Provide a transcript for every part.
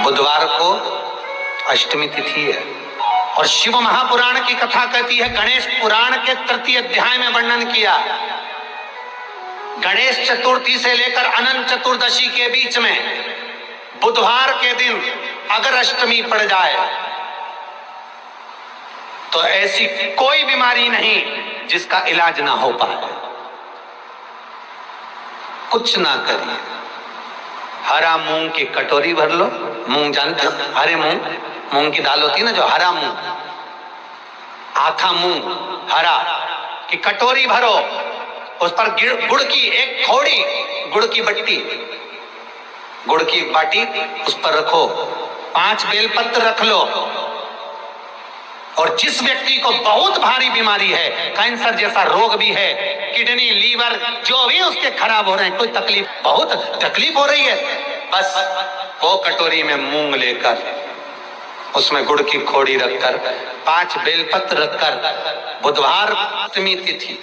बुधवार को अष्टमी तिथि है और शिव महापुराण की कथा कहती है, गणेश पुराण के तृतीय अध्याय में वर्णन किया, गणेश चतुर्थी से लेकर अनंत चतुर्दशी के बीच में बुधवार के दिन अगर अष्टमी पड़ जाए तो ऐसी कोई बीमारी नहीं जिसका इलाज ना हो पाए। कुछ ना करिए, हरा मूंग की कटोरी भर लो, मूंग जानते हो, हरे मूंग की दाल होती है ना, जो हरा मूंग, आथा मूंग हरा की कटोरी भरो, उस पर गुड़ की एक थोड़ी गुड़ की बट्टी, गुड़ की बाटी उस पर रखो, 5 बेलपत्र रख लो, और जिस व्यक्ति को बहुत भारी बीमारी है, कैंसर जैसा रोग भी है, किडनी लीवर जो भी उसके खराब हो रहे हैं, कोई तकलीफ, बहुत तकलीफ हो रही है, बस वो कटोरी में मूंग लेकर उसमें गुड़ की खोड़ी रखकर 5 बेलपत्र रखकर बुधवार अष्टमी तिथि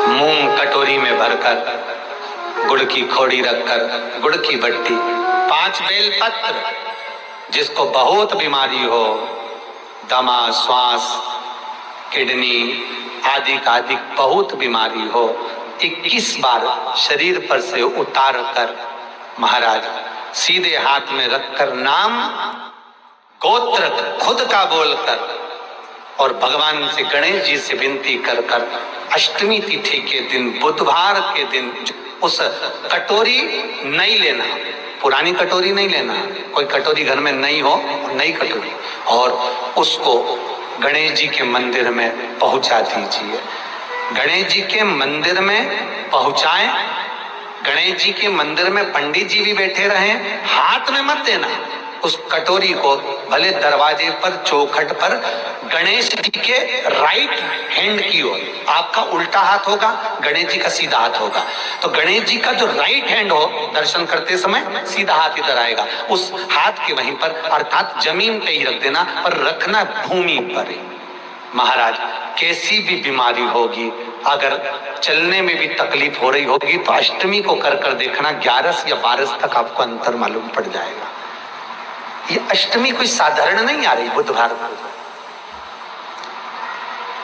मूंग कटोरी में भरकर गुड़ की खोड़ी रखकर गुड़ की बट्टी 5 बेलपत्र, जिसको बहुत बीमारी हो, दमा, श्वास, किडनी आदि का आदि बहुत बीमारी हो, 21 बार शरीर पर से उतार कर महाराज सीधे हाथ में रखकर नाम गोत्र खुद का बोलकर और भगवान से गणेश जी से विनती कर कर अष्टमी तिथि के दिन बुधवार के दिन उस कटोरी नहीं लेना, पुरानी कटोरी नहीं लेना, कोई कटोरी घर में नहीं हो, नई कटोरी, और उसको गणेश जी के मंदिर में पहुंचा दीजिए। गणेश जी के मंदिर में पहुंचाएं, गणेश जी के मंदिर में पंडित जी भी बैठे रहे, हाथ में मत देना उस कटोरी को, भले दरवाजे पर चौखट पर गणेश जी के राइट हैंड की ओर, आपका उल्टा हाथ होगा, गणेश जी का सीधा हाथ होगा, तो गणेश जी का जो राइट हैंड हो दर्शन करते समय सीधा हाथ इधर आएगा, उस हाथ के वहीं पर अर्थात जमीन पे ही रख देना, पर रखना भूमि पर ही। महाराज कैसी भी बीमारी होगी, अगर चलने में भी तकलीफ हो रही होगी तो अष्टमी को कर कर देखना, 11 या 12 तक आपको अंतर मालूम पड़ जाएगा। ये अष्टमी कोई साधारण नहीं आ रही, बुधवार को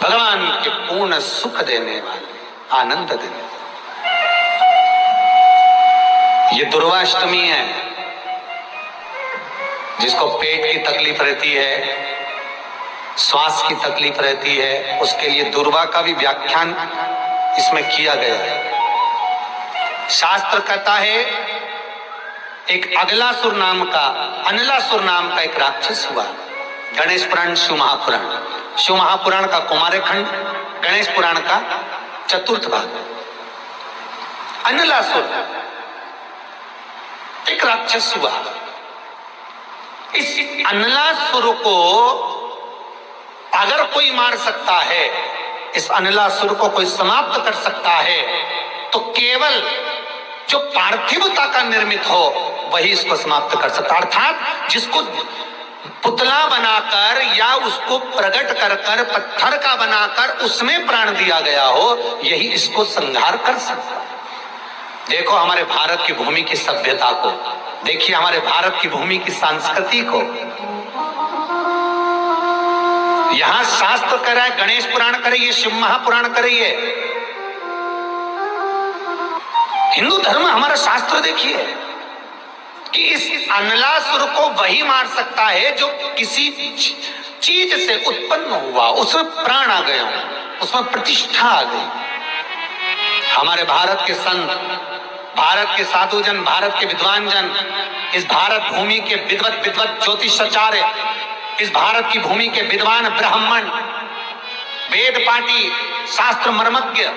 भगवान के पूर्ण सुख देने वाले, आनंद देने, ये दुर्वाष्टमी है। जिसको पेट की तकलीफ रहती है, श्वास की तकलीफ रहती है, उसके लिए दुर्वा का भी व्याख्यान इसमें किया गया है। शास्त्र कहता है एक अगलासुर नाम का, अनलासुर नाम का एक राक्षस हुआ। गणेश पुराण, शिव महापुराण, शिव महापुराण का कुमार खंड, गणेश पुराण का चतुर्थ भाग। अनलासुर एक राक्षस हुआ। इस अनलासुर को अगर कोई मार सकता है, इस अनलासुर को कोई समाप्त कर सकता है, तो केवल जो पार्थिवता का निर्मित हो वही इसको समाप्त कर सकता, अर्थात जिसको पुतला बनाकर या उसको प्रकट कर कर पत्थर का बनाकर उसमें प्राण दिया गया हो, यही इसको संहार कर सकता। देखो हमारे भारत की भूमि की सभ्यता को, देखिए हमारे भारत की भूमि की संस्कृति को। यहां शास्त्र कह रहा है, गणेश पुराण करिए, शिव महापुराण करिए, हिंदू धर्म हमारा शास्त्र देखिए कि इस अनलासुर को वही मार सकता है जो किसी चीज से उत्पन्न हुआ, उसमें प्राण आ गया, उसमें प्रतिष्ठा आ गई। हमारे भारत के संत, भारत के साधुजन, भारत के विद्वान जन, इस भारत भूमि के विद्वत ज्योतिषाचार्य, इस भारत की भूमि के विद्वान ब्राह्मण, वेद पाठी, शास्त्र मर्मज्ञ,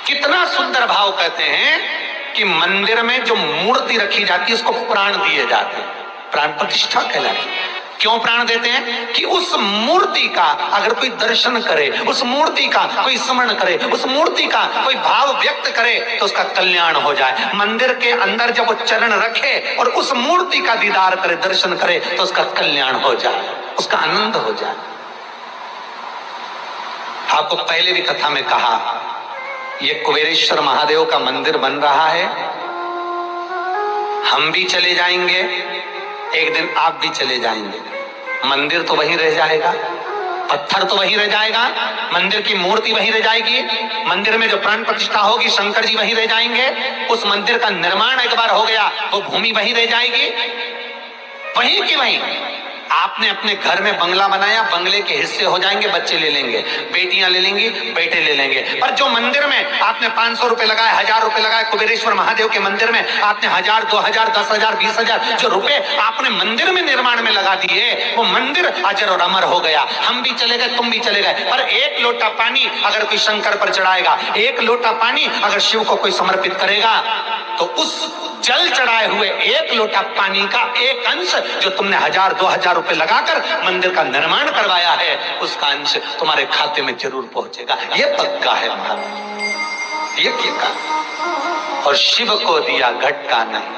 कितना सुंदर भाव कहते हैं कि मंदिर में जो मूर्ति रखी जाती है उसको प्राण दिए जाते हैं, प्राण प्रतिष्ठा कहलाती है। क्यों प्राण देते हैं? कि उस मूर्ति का अगर कोई दर्शन करे, उस मूर्ति का कोई स्मरण करे, उस मूर्ति का कोई भाव व्यक्त करे तो उसका कल्याण हो जाए। मंदिर के अंदर जब वो चरण रखे और उस मूर्ति का दीदार करे, दर्शन करे तो उसका कल्याण हो जाए, उसका आनंद हो जाए। आपको पहले भी कथा में कहा, ये कुबेरेश्वर महादेव का मंदिर बन रहा है हम भी चले जाएंगे, एक दिन आप भी चले जाएंगे। मंदिर तो वहीं रह जाएगा, पत्थर तो वहीं रह जाएगा, मंदिर की मूर्ति वहीं रह जाएगी, मंदिर में जो प्राण प्रतिष्ठा होगी शंकर जी वहीं रह जाएंगे। उस मंदिर का निर्माण एक बार हो गया, वो भूमि वहीं रह जाएगी, वहीं की वहीं। आपने अपने घर में बंगला बनाया, बंगले के हिस्से हो जाएंगे, बच्चे ले लेंगे, बेटियां ले लेंगी, बेटे ले लेंगे। पर जो मंदिर में आपने 500 रुपए लगाए, 1000 रुपए लगाए, कुबेरेश्वर महादेव के मंदिर में आपने 1000, 2000, 10,000, 20,000 जो रुपए आपने मंदिर में निर्माण में लगा दिए, वो मंदिर अजर और अमर हो गया। हम भी चले गए, तुम भी चले गए। पर एक लोटा पानी अगर कोई शंकर पर चढ़ाएगा, एक लोटा पानी अगर शिव को कोई समर्पित करेगा, तो उस जल चढ़ाए हुए एक लोटा पानी का एक अंश जो तुमने 1000, 2000 रुपए लगाकर मंदिर का निर्माण करवाया है, उसका अंश तुम्हारे खाते में जरूर पहुंचेगा। ये पक्का है महाराज, ये पक्का। और शिव को दिया घट का नहीं,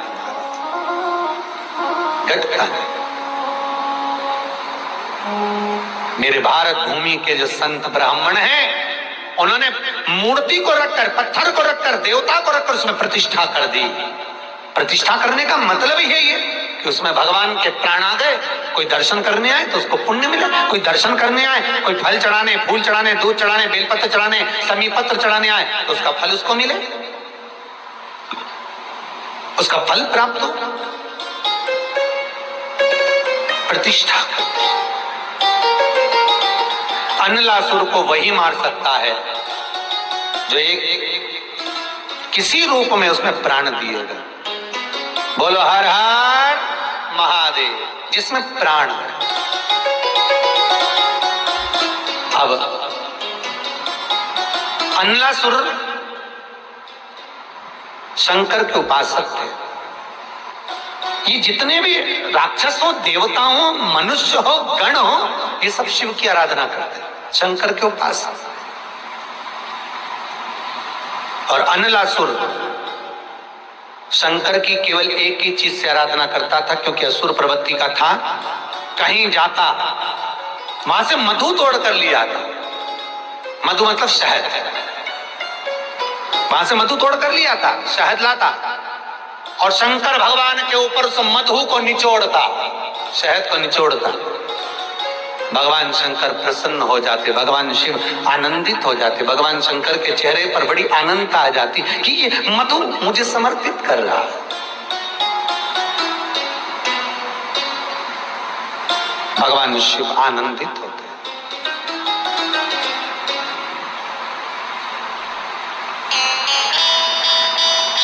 घट का नहीं। मेरे भारत भूमि के जो संत ब्राह्मण हैं, उन्होंने मूर्ति को रखकर, पत्थर को रखकर, देवता को रखकर उसमें प्रतिष्ठा कर दी। प्रतिष्ठा करने का मतलब ही है ये कि उसमें भगवान के प्राण आ गए। कोई दर्शन करने आए तो उसको पुण्य मिले, कोई दर्शन करने आए, कोई फल चढ़ाने, फूल चढ़ाने, दूध चढ़ाने, बेलपत्र चढ़ाने, समीपत्र चढ़ाने आए तो उसका फल उसको मिले, उसका फल प्राप्त हो। प्रतिष्ठा। अनलासुर को वही मार सकता है जो एक किसी रूप में उसमें प्राण दिएगा। बोलो हर हर महादेव, जिसमें प्राण है। अब अनलासुर शंकर के उपासक थे। ये जितने भी राक्षस हो, देवता हो, मनुष्य हो, गण हो, ये सब शिव की आराधना करते हैं, शंकर के उपासक। और अनलासुर शंकर की केवल एक ही चीज से आराधना करता था, क्योंकि असुर प्रवृत्ति का था। कहीं जाता वहां से मधु तोड़ कर लिया था। मधु मतलब शहद, वहां से मधु तोड़ कर लिया था, शहद लाता और शंकर भगवान के ऊपर उस मधु को निचोड़ता, शहद को निचोड़ता। भगवान शंकर प्रसन्न हो जाते, भगवान शिव आनंदित हो जाते, भगवान शंकर के चेहरे पर बड़ी आनंदता आ जाती कि ये मधु मुझे समर्पित कर रहा है। भगवान शिव आनंदित होते।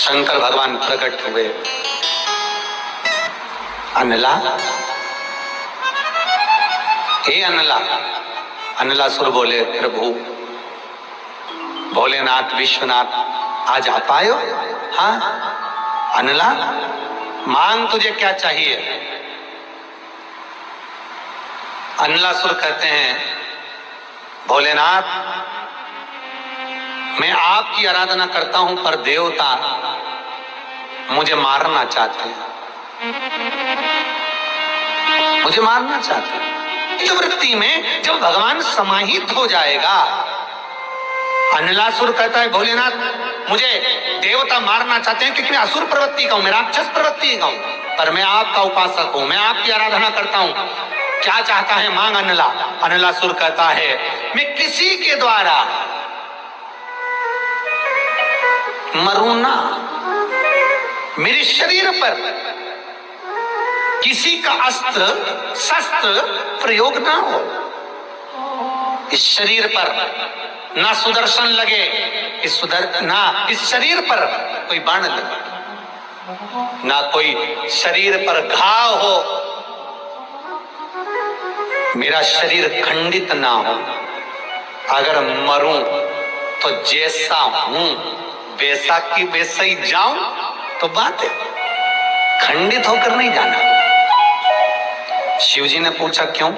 शंकर भगवान प्रकट हुए। अनला, हे अनला। अनलासुर बोले, प्रभु भोलेनाथ विश्वनाथ आज आ पायो? हाँ अनला, मांग तुझे क्या चाहिए? अनलासुर कहते हैं, भोलेनाथ मैं आपकी आराधना करता हूं, पर देवता मुझे मारना चाहते हैं, मुझे मारना चाहते हैं। वृत्ति में जब भगवान समाहित हो जाएगा, अनलासुर कहता है भोलेनाथ मुझे देवता मारना चाहते हैं क्योंकि मैं असुर प्रवृत्ति का हूं, मैं राक्षस प्रवृत्ति का हूं, पर मैं आपका उपासक हूं, मैं आपकी आराधना करता हूं। क्या चाहता है मांग अनला। अनलासुर कहता है मैं किसी के द्वारा मरूं ना, मेरे शरीर पर किसी का अस्त्र शस्त्र प्रयोग ना हो, इस शरीर पर ना सुदर्शन लगे, इस शरीर पर कोई बाण लगे, ना कोई शरीर पर घाव हो, मेरा शरीर खंडित ना हो। अगर मरूं तो जैसा हूं वैसा की वैसा ही जाऊं, तो बात है, खंडित होकर नहीं जाना। शिवजी ने पूछा क्यों?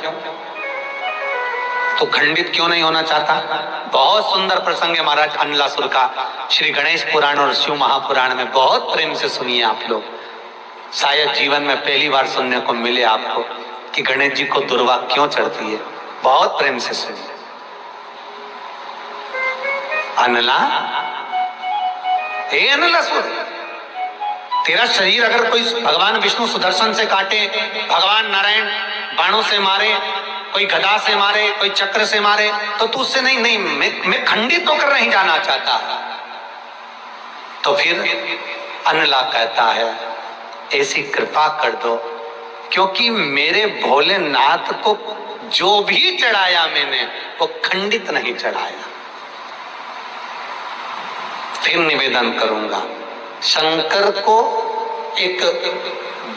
तो खंडित क्यों नहीं होना चाहता? बहुत सुंदर प्रसंग है महाराज अनलासुर का, श्री गणेश पुराण और शिव महापुराण में, बहुत प्रेम से सुनिए आप लोग। शायद जीवन में पहली बार सुनने को मिले आपको कि गणेश जी को दुर्वा क्यों चढ़ती है। बहुत प्रेम से सुनिए। अनला, हे अनलासुर, तेरा शरीर अगर कोई भगवान विष्णु सुदर्शन से काटे, भगवान नारायण बाणों से मारे, कोई गदा से मारे, कोई चक्र से मारे, तो तू उससे नहीं मैं खंडित होकर नहीं जाना चाहता। तो फिर अनला कहता है ऐसी कृपा कर दो, क्योंकि मेरे भोलेनाथ को जो भी चढ़ाया मैंने वो खंडित नहीं चढ़ाया। फिर निवेदन करूंगा, शंकर को एक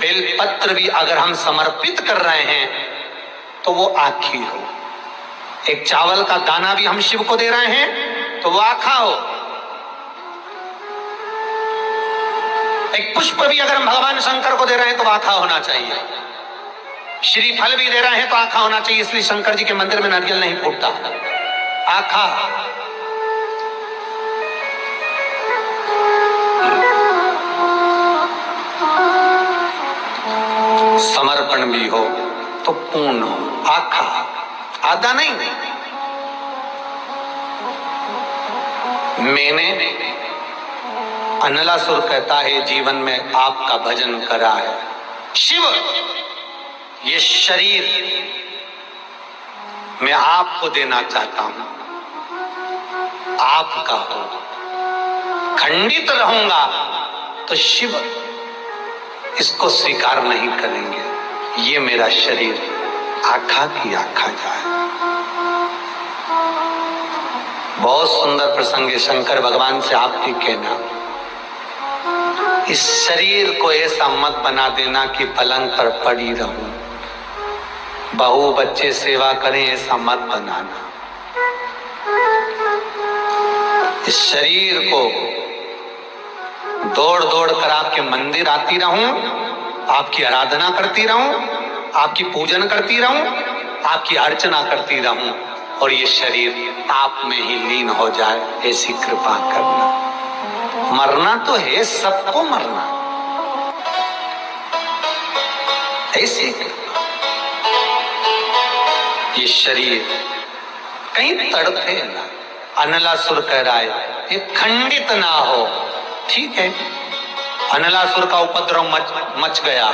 बेलपत्र भी अगर हम समर्पित कर रहे हैं तो वो आखी हो, एक चावल का दाना भी हम शिव को दे रहे हैं तो वो आखा हो, एक पुष्प भी अगर हम भगवान शंकर को दे रहे हैं तो आखा होना चाहिए, श्रीफल भी दे रहे हैं तो आखा होना चाहिए। इसलिए शंकर जी के मंदिर में नारियल नहीं फूटता, आखा। समर्पण भी हो तो पूर्ण हो, आखा, आधा नहीं। मैंने, अनलासुर कहता है जीवन में आपका भजन करा है, शिव ये शरीर मैं आपको देना चाहता हूं, आपका हो, खंडित रहूंगा तो शिव इसको स्वीकार नहीं करेंगे, ये मेरा शरीर आखा की आखा जाए। बहुत सुंदर प्रसंग है, शंकर भगवान से आपकी कहना, इस शरीर को ऐसा मत बना देना कि पलंग पर पड़ी रहूं, बहू बच्चे सेवा करें ऐसा मत बनाना। इस शरीर को दौड़ दौड़ कर आपके मंदिर आती रहूं, आपकी आराधना करती रहूं, आपकी पूजन करती रहूं, आपकी अर्चना करती रहूं, और ये शरीर आप में ही लीन हो जाए, ऐसी कृपा करना। मरना तो है, सबको मरना, ऐसी ये शरीर कहीं तड़पे ना। अनलासुर कह रहा है ये खंडित ना हो, ठीक है। अनलासुर का उपद्रव मच गया,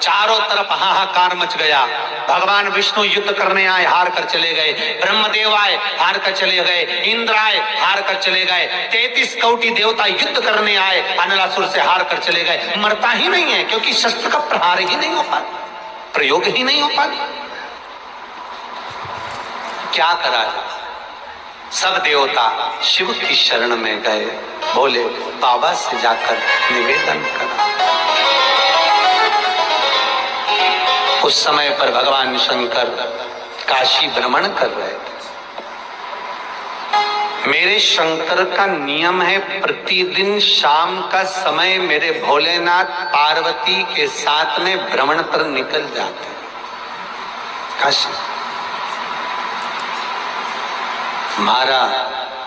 चारों तरफ हाहाकार मच गया, भगवान विष्णु युद्ध करने आए, हार कर चले गए, ब्रह्मदेव आए, हार कर चले गए, इंद्र आए, हार कर चले गए, 33 कोटि देवता युद्ध करने आए, अनलासुर से हार कर चले गए। मरता ही नहीं है, क्योंकि शस्त्र का प्रहार ही नहीं हो पाता, प्रयोग ही नहीं हो पाता। क्या करा जाए? सब देवता शिव की शरण में गए, बोले बाबा से जाकर निवेदन करा। उस समय पर भगवान शंकर काशी भ्रमण कर रहे थे। मेरे शंकर का नियम है, प्रतिदिन शाम का समय मेरे भोलेनाथ पार्वती के साथ में भ्रमण पर निकल जाते काशी। हमारा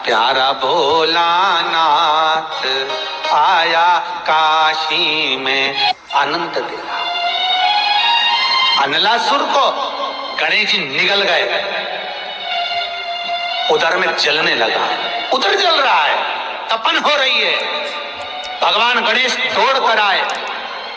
प्यारा भोलानाथ आया काशी में आनंद देना। अनलासुर को गणेश जी निगल गए, उधर में जलने लगा, उधर जल रहा है, तपन हो रही है। भगवान गणेश दौड़ कर आए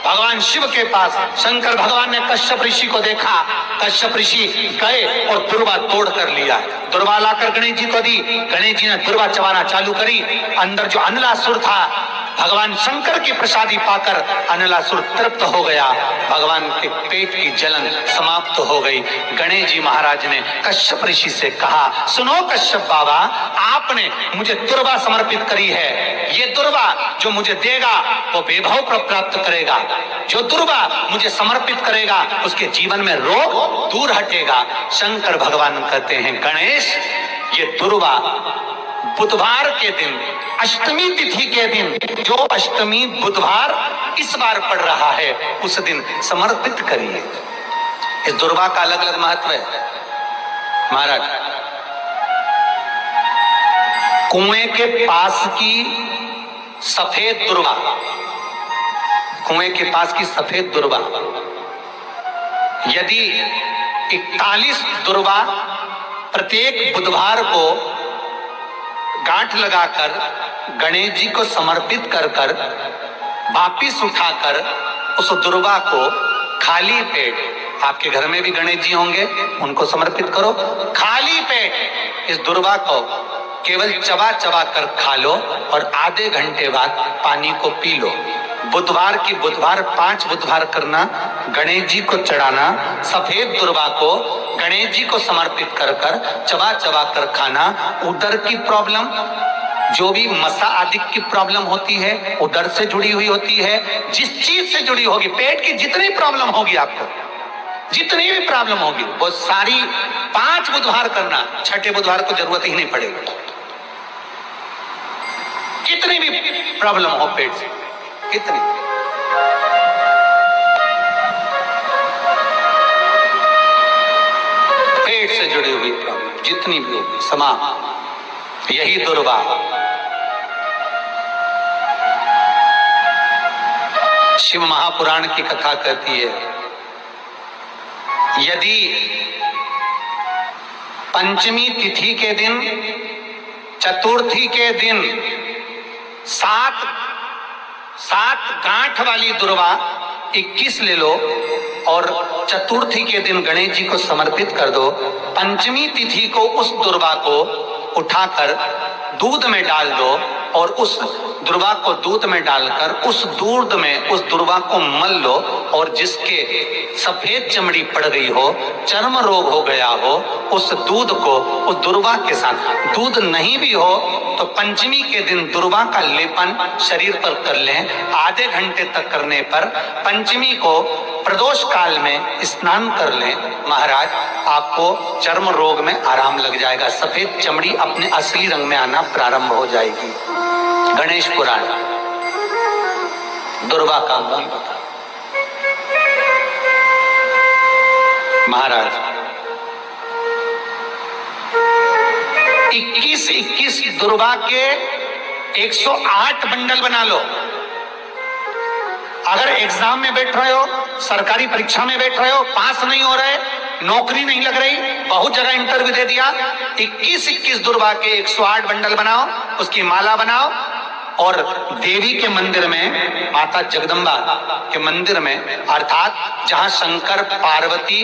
भगवान शिव के पास। शंकर भगवान ने कश्यप ऋषि को देखा, कश्यप ऋषि गए और दुर्वा तोड़ कर लिया, दुर्वा लाकर गणेश जी को दी। गणेश जी ने दुर्वा चबाना चालू करी, अंदर जो अनलासुर था भगवान शंकर की प्रसादी पाकर अनलासुर तृप्त हो गया, भगवान के पेट की जलन समाप्त हो गई। गणेश जी महाराज ने कश्यप ऋषि से कहा, सुनो कश्यप बाबा, आपने मुझे दुर्वा समर्पित करी है, ये दुर्वा जो मुझे देगा वो वैभव प्राप्त करेगा, जो दुर्वा मुझे समर्पित करेगा उसके जीवन में रोग दूर हटेगा। शंकर भगवान कहते हैं, गणेश ये दुर्वा बुधवार के दिन, अष्टमी तिथि के दिन, जो अष्टमी बुधवार इस बार पड़ रहा है उस दिन समर्पित करिए। इस दुर्वा का अलग अलग महत्व है महाराज। कुएं के पास की सफेद दुर्वा, कुएं के पास की सफेद दुर्वा, यदि 41 दुर्वा प्रत्येक बुधवार को गांठ लगाकर गणेश जी को समर्पित कर कर वापिस उठाकर उस दुर्वा को खाली पेट, आपके घर में भी गणेश जी होंगे, उनको समर्पित करो। खाली पेट इस दुर्वा को केवल चबा चबा कर खा लो और आधे घंटे बाद पानी को पी लो। बुधवार की बुधवार 5 बुधवार करना, गणेश जी को चढ़ाना। सफेद दुर्वा को गणेश जी को समर्पित कर कर चबा चबा कर खाना। उदर की प्रॉब्लम, जो भी मसा आदि की प्रॉब्लम होती है, उदर से जुड़ी हुई होती है, जिस चीज से जुड़ी होगी, पेट की जितनी प्रॉब्लम होगी आपको, जितनी भी प्रॉब्लम होगी, वो सारी 5 बुधवार करना। 6ठे बुधवार को जरूरत ही नहीं पड़ेगी। कितनी भी प्रॉब्लम हो पेट से, कितनी, पेट से जुड़ी हुई प्रॉब्लम जितनी भी होगी, समाप्त। यही दुर्वा। शिव महापुराण की कथा कहती है, यदि पंचमी तिथि के दिन, चतुर्थी के दिन 7 गांठ वाली दुर्वा 21 ले लो और चतुर्थी के दिन गणेश जी को समर्पित कर दो। पंचमी तिथि को उस दुर्वा को उठाकर दूध में डाल दो और उस दुर्वा को दूध में डालकर उस दूध में उस दुर्वा को मल लो, और जिसके सफेद चमड़ी पड़ गई हो, चर्म रोग हो गया हो, उस दूध को उस दुर्वा के साथ, दूध नहीं भी हो तो पंचमी के दिन दुर्वा का लेपन शरीर पर कर लें। आधे घंटे तक करने पर पंचमी को प्रदोष काल में स्नान कर लें। महाराज, आपको चर्म रोग में आराम लग जाएगा, सफेद चमड़ी अपने असली रंग में आना प्रारंभ हो जाएगी। गणेश पुराण दुर्वा का मूल बता। महाराज, 21 दुर्वा के 108 बंडल बना लो। अगर एग्जाम में बैठ रहे हो, सरकारी परीक्षा में बैठ रहे हो, पास नहीं हो रहे, नौकरी नहीं लग रही, बहुत जगह इंटरव्यू दे दिया, 21 दुर्वा के 108 बंडल बनाओ, उसकी माला बनाओ और देवी के मंदिर में, माता जगदम्बा के मंदिर में, अर्थात जहां शंकर पार्वती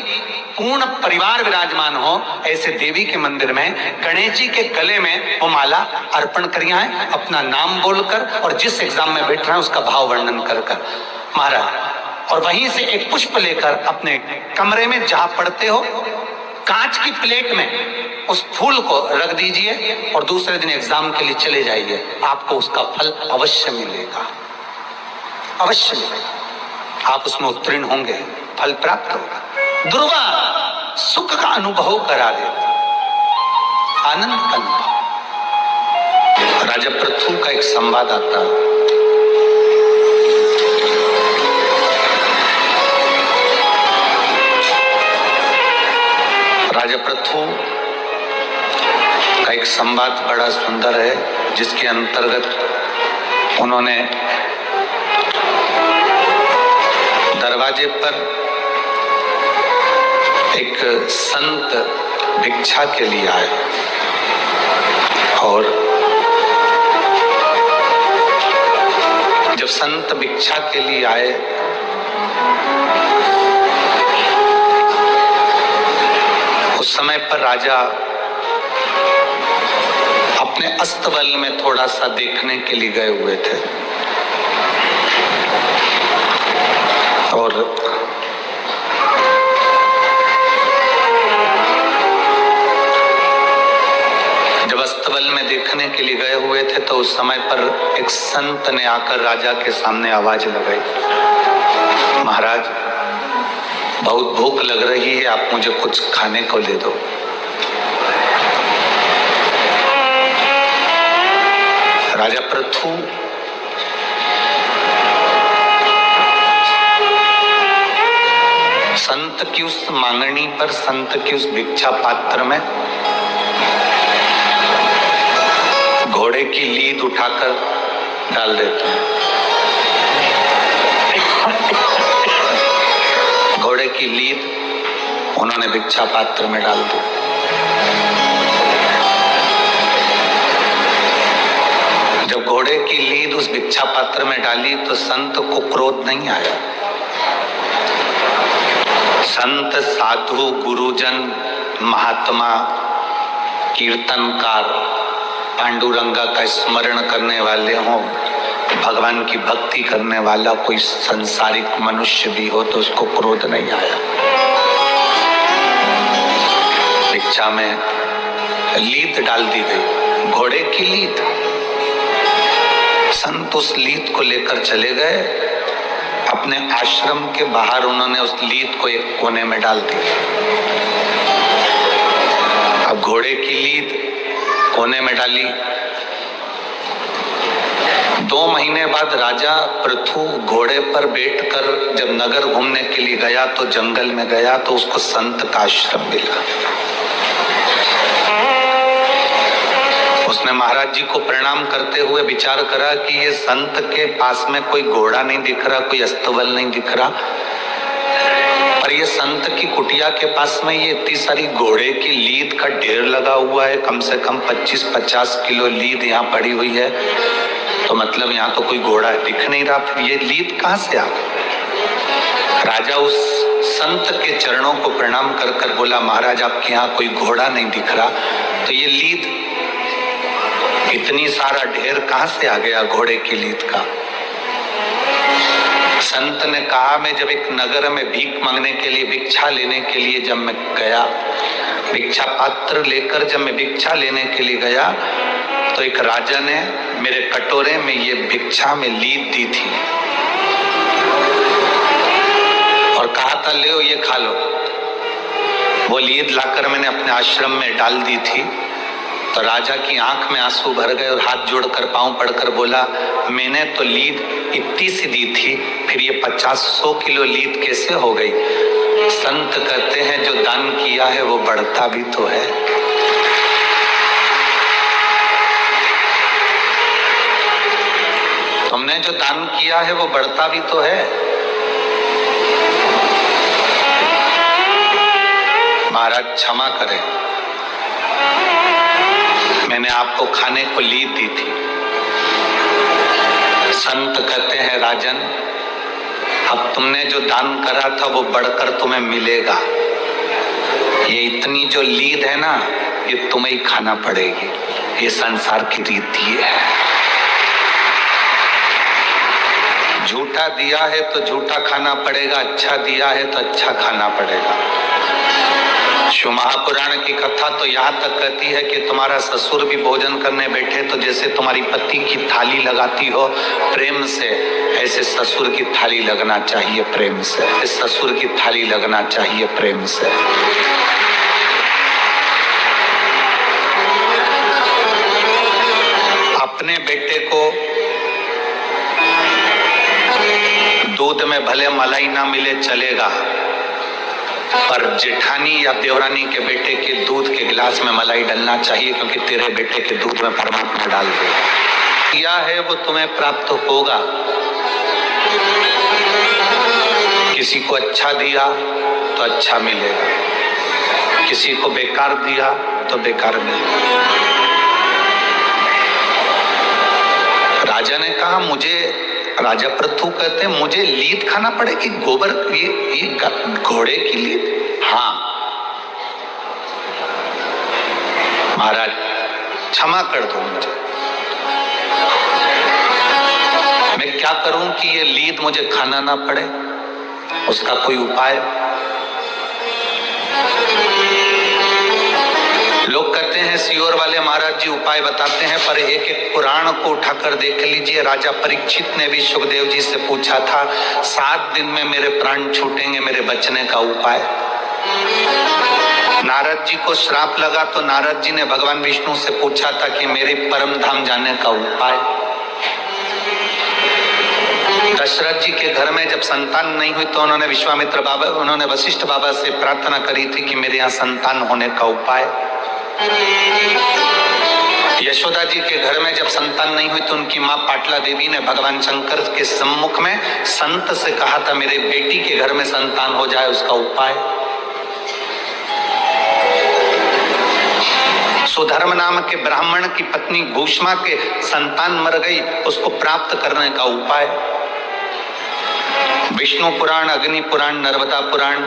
पूर्ण परिवार विराजमान हो, ऐसे देवी के मंदिर में गणेश जी के गले में वो माला अर्पण करिया है, अपना नाम बोलकर और जिस एग्जाम में बैठ रहे हैं उसका भाव वर्णन कर कर महाराज। और वहीं से एक पुष्प लेकर अपने कमरे में जहां पढ़ते हो, कांच की प्लेट में उस फूल को रख दीजिए और दूसरे दिन एग्जाम के लिए चले जाइए। आपको उसका फल अवश्य मिलेगा, अवश्य मिलेगा। आप उसमें उत्तीर्ण होंगे, फल प्राप्त होगा। दुर्वा सुख का अनुभव करा देता, आनंद का अनुभव। राजा पृथु का एक संवाद आता है। राजा पृथु का एक संवाद बड़ा सुंदर है, जिसके अंतर्गत उन्होंने दरवाजे पर एक संत भिक्षा के लिए आए और जब संत भिक्षा के लिए आए उस समय पर राजा अपने अस्तबल में थोड़ा सा देखने के लिए गए हुए थे और जब अस्तबल में देखने के लिए गए हुए थे तो उस समय पर एक संत ने आकर राजा के सामने आवाज लगाई, महाराज बहुत भूख लग रही है, आप मुझे कुछ खाने को दे दो। राजा पृथु संत की उस मांगनी पर, संत की उस भिक्षा पात्र में घोड़े की लीद उठाकर डाल देते हैं। घोड़े की लीद उन्होंने भिक्षा पात्र में डाल दी। जब घोड़े की लीद उस भिक्षा पात्र में डाली तो संत को क्रोध नहीं आया। संत, साधु, गुरुजन, महात्मा, कीर्तनकार, पांडुरंगा का स्मरण करने वाले हों, भगवान की भक्ति करने वाला कोई संसारिक मनुष्य भी हो तो उसको क्रोध नहीं आया। भिक्षा में लीद डाल दी गई, घोड़े की लीद। संत उस लीद को लेकर चले गए अपने आश्रम के बाहर। उन्होंने उस लीद को एक कोने में डाल दिया। अब घोड़े की लीद कोने में डाली। 2 महीने बाद राजा पृथु घोड़े पर बैठकर जब नगर घूमने के लिए गया तो जंगल में गया तो उसको संत का आश्रम मिला। उसने महाराज जी को प्रणाम करते हुए विचार करा कि ये संत के पास में कोई घोड़ा नहीं दिख रहा, कोई अस्तबल नहीं दिख रहा, पर ये संत की कुटिया के पास में ये इतनी सारी घोड़े की लीद का ढेर लगा हुआ है। कम से कम 25-50 किलो लीद यहाँ पड़ी हुई है, तो मतलब यहाँ तो कोई घोड़ा दिख नहीं रहा। फिर ये लीद कहाँ से आ गई? राजा उस संत के चरणों को प्रणाम कर कर बोला, महाराज आपके यहाँ कोई घोड़ा नहीं दिख रहा, तो ये लीद इतनी सारा ढेर कहां से आ गया घोड़े की लीद का? संत ने कहा, मैं जब एक नगर में भीख मांगने के लिए, भिक्षा लेने के लिए जब मैं गया, भिक्षा पात्र लेकर जब मैं भिक्षा लेने के लिए गया तो एक राजा ने मेरे कटोरे में ये भिक्षा में लीद दी थी और कहा था ले ये खा लो। वो लीद लाकर मैंने अपने आश्रम में डाल दी थी। तो राजा की आंख में आंसू भर गए और हाथ जोड़कर पांव पड़कर बोला, मैंने तो लीद इतनी सी दी थी, फिर ये 50-100 किलो लीद कैसे हो गई? संत कहते हैं जो दान किया है वो बढ़ता भी तो है। तुमने जो दान किया है वो बढ़ता भी तो है। महाराज क्षमा करें, मैंने आपको खाने को लीद दी थी। संत कहते हैं राजन, अब तुमने जो दान करा था वो बढ़कर तुम्हें मिलेगा। ये इतनी जो लीद है ना, ये तुम्हें ही खाना पड़ेगी। ये संसार की रीति है। झूठा दिया है तो झूठा खाना पड़ेगा, अच्छा दिया है तो अच्छा खाना पड़ेगा। शिव महापुराण की कथा तो यहाँ तक कहती है कि तुम्हारा ससुर भी भोजन करने बैठे तो जैसे तुम्हारी पति की थाली लगाती हो प्रेम से, ऐसे ससुर की थाली लगना चाहिए प्रेम से। ससुर की थाली लगना चाहिए प्रेम से। अपने बेटे को दूध में भले मलाई ना मिले चलेगा, पर जेठानी या देवरानी के बेटे के दूध के गिलास में मलाई डालना चाहिए, क्योंकि तेरे बेटे के दूध में परमात्मा डाल दे। किया है वो तुम्हें प्राप्त होगा। किसी को अच्छा दिया तो अच्छा मिलेगा, किसी को बेकार दिया तो बेकार मिलेगा। राजा ने कहा, मुझे, राजा पृथु कहते हैं, मुझे लीद खाना पड़ेगी? गोबर, ये घोड़े की लीद? हाँ महाराज क्षमा कर दो मुझे, मैं क्या करूं कि ये लीद मुझे खाना ना पड़े? उसका कोई उपाय? लोग कहते हैं सियोर वाले महाराज जी उपाय बताते हैं, पर एक एक पुराण को उठाकर देख लीजिए। राजा परीक्षित ने भी सुखदेव जी से पूछा था, 7 दिन में मेरे प्राण छूटेंगे, मेरे बचने का उपाय? नारद जी को श्राप लगा तो नारद जी ने भगवान विष्णु से पूछा था कि मेरे परम धाम जाने का उपाय? दशरथ जी के घर में जब संतान नहीं हुई तो उन्होंने विश्वामित्र बाबा, उन्होंने वशिष्ठ बाबा से प्रार्थना करी थी कि मेरे यहाँ संतान होने का उपाय। यशोदा जी के घर में जब संतान नहीं हुई तो उनकी माँ पाटला देवी ने भगवान शंकर के सम्मुख में संत से कहा था मेरे बेटी के घर में संतान हो जाए, उसका उपाय। सुधर्म नाम के ब्राह्मण की पत्नी घूष्मा के संतान मर गई, उसको प्राप्त करने का उपाय। विष्णु पुराण, अग्नि पुराण, नर्मदा पुराण,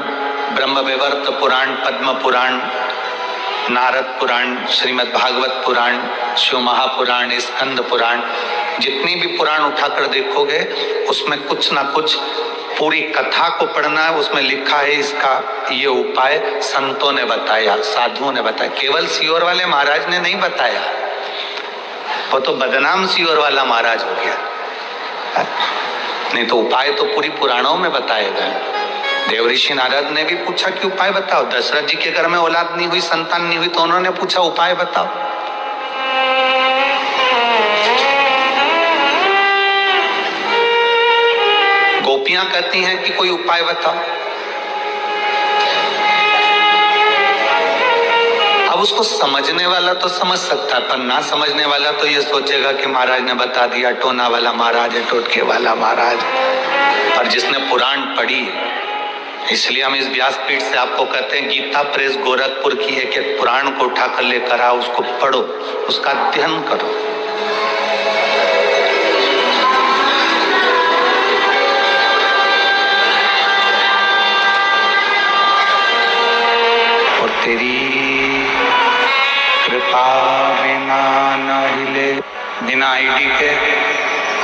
ब्रह्म विवर्त पुराण, पद्म पुराण, नारद पुराण, श्रीमद् भागवत पुराण, शिव महापुराण, स्कंद पुराण, जितनी भी पुराण उठाकर देखोगे उसमें कुछ ना कुछ, पूरी कथा को पढ़ना है, उसमें लिखा है इसका ये उपाय संतों ने बताया, साधुओं ने बताया। केवल सीहोर वाले महाराज ने नहीं बताया, वो तो बदनाम सीहोर वाला महाराज हो गया, नहीं तो उपाय तो पूरी पुराणों में बताए गए। देवऋषि नारद ने भी पूछा कि उपाय बताओ। दशरथ जी के घर में औलाद नहीं हुई, संतान नहीं हुई, तो उन्होंने पूछा उपाय बताओ। गोपियां कहती हैं कि कोई उपाय बताओ। अब उसको समझने वाला तो समझ सकता है, पर ना समझने वाला तो ये सोचेगा कि महाराज ने बता दिया, टोना वाला महाराज है, टोटके वाला महाराज। और जिसने पुराण पढ़ी, इसलिए हम इस व्यासपीठ से आपको कहते हैं, गीता प्रेस गोरखपुर की है कि पुराण को उठाकर लेकर आओ, उसको पढ़ो, उसका अध्ययन करो। और तेरी कृपा बिना न हिले, बिना आईडी के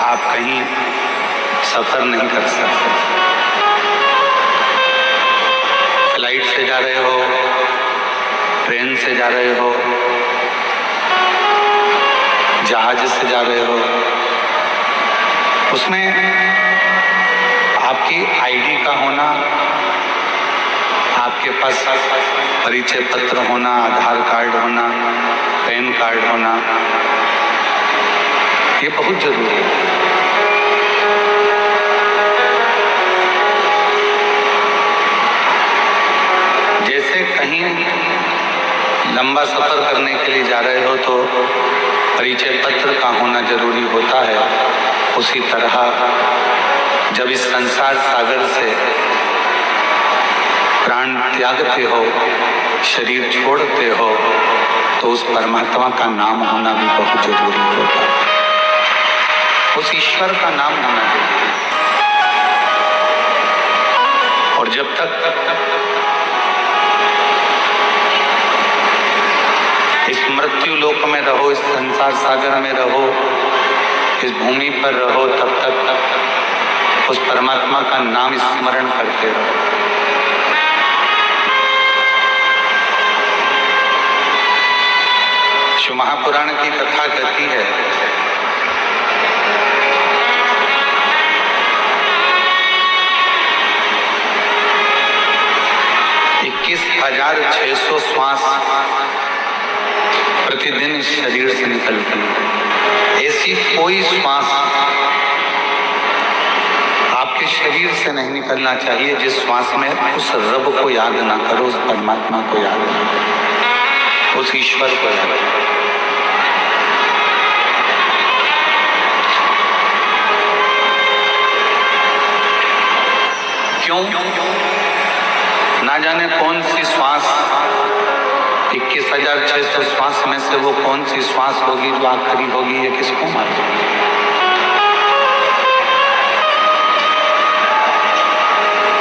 आप कहीं सफर नहीं कर सकते। फ्लाइट से जा रहे हो, ट्रेन से जा रहे हो, जहाज से जा रहे हो, उसमें आपकी आईडी का होना, आपके पास परिचय पत्र होना, आधार कार्ड होना, पैन कार्ड होना, ये बहुत जरूरी है। जैसे कहीं लंबा सफर करने के लिए जा रहे हो तो परिचय पत्र का होना जरूरी होता है, उसी तरह जब इस संसार सागर से प्राण त्यागते हो, शरीर छोड़ते हो, तो उस परमात्मा का नाम होना भी बहुत जरूरी होता है, उस ईश्वर का नाम होना जरूरी है। और जब तक इस मृत्यु लोक में रहो, इस संसार सागर में रहो, इस भूमि पर रहो, तब तक उस परमात्मा का नाम स्मरण करते रहो। शिव महापुराण की कथा कहती है, $21,600 श्वास प्रतिदिन शरीर से निकलती है। ऐसी कोई श्वास आपके शरीर से नहीं निकलना चाहिए जिस श्वास में उस रब को याद ना करो, उस परमात्मा को याद ना करो, उस ईश्वर को याद करो। क्यों? ना जाने कौन सी श्वास 21,600 श्वास में से वो कौन सी श्वास होगी जो आखिरी होगी, ये किसको मालूम।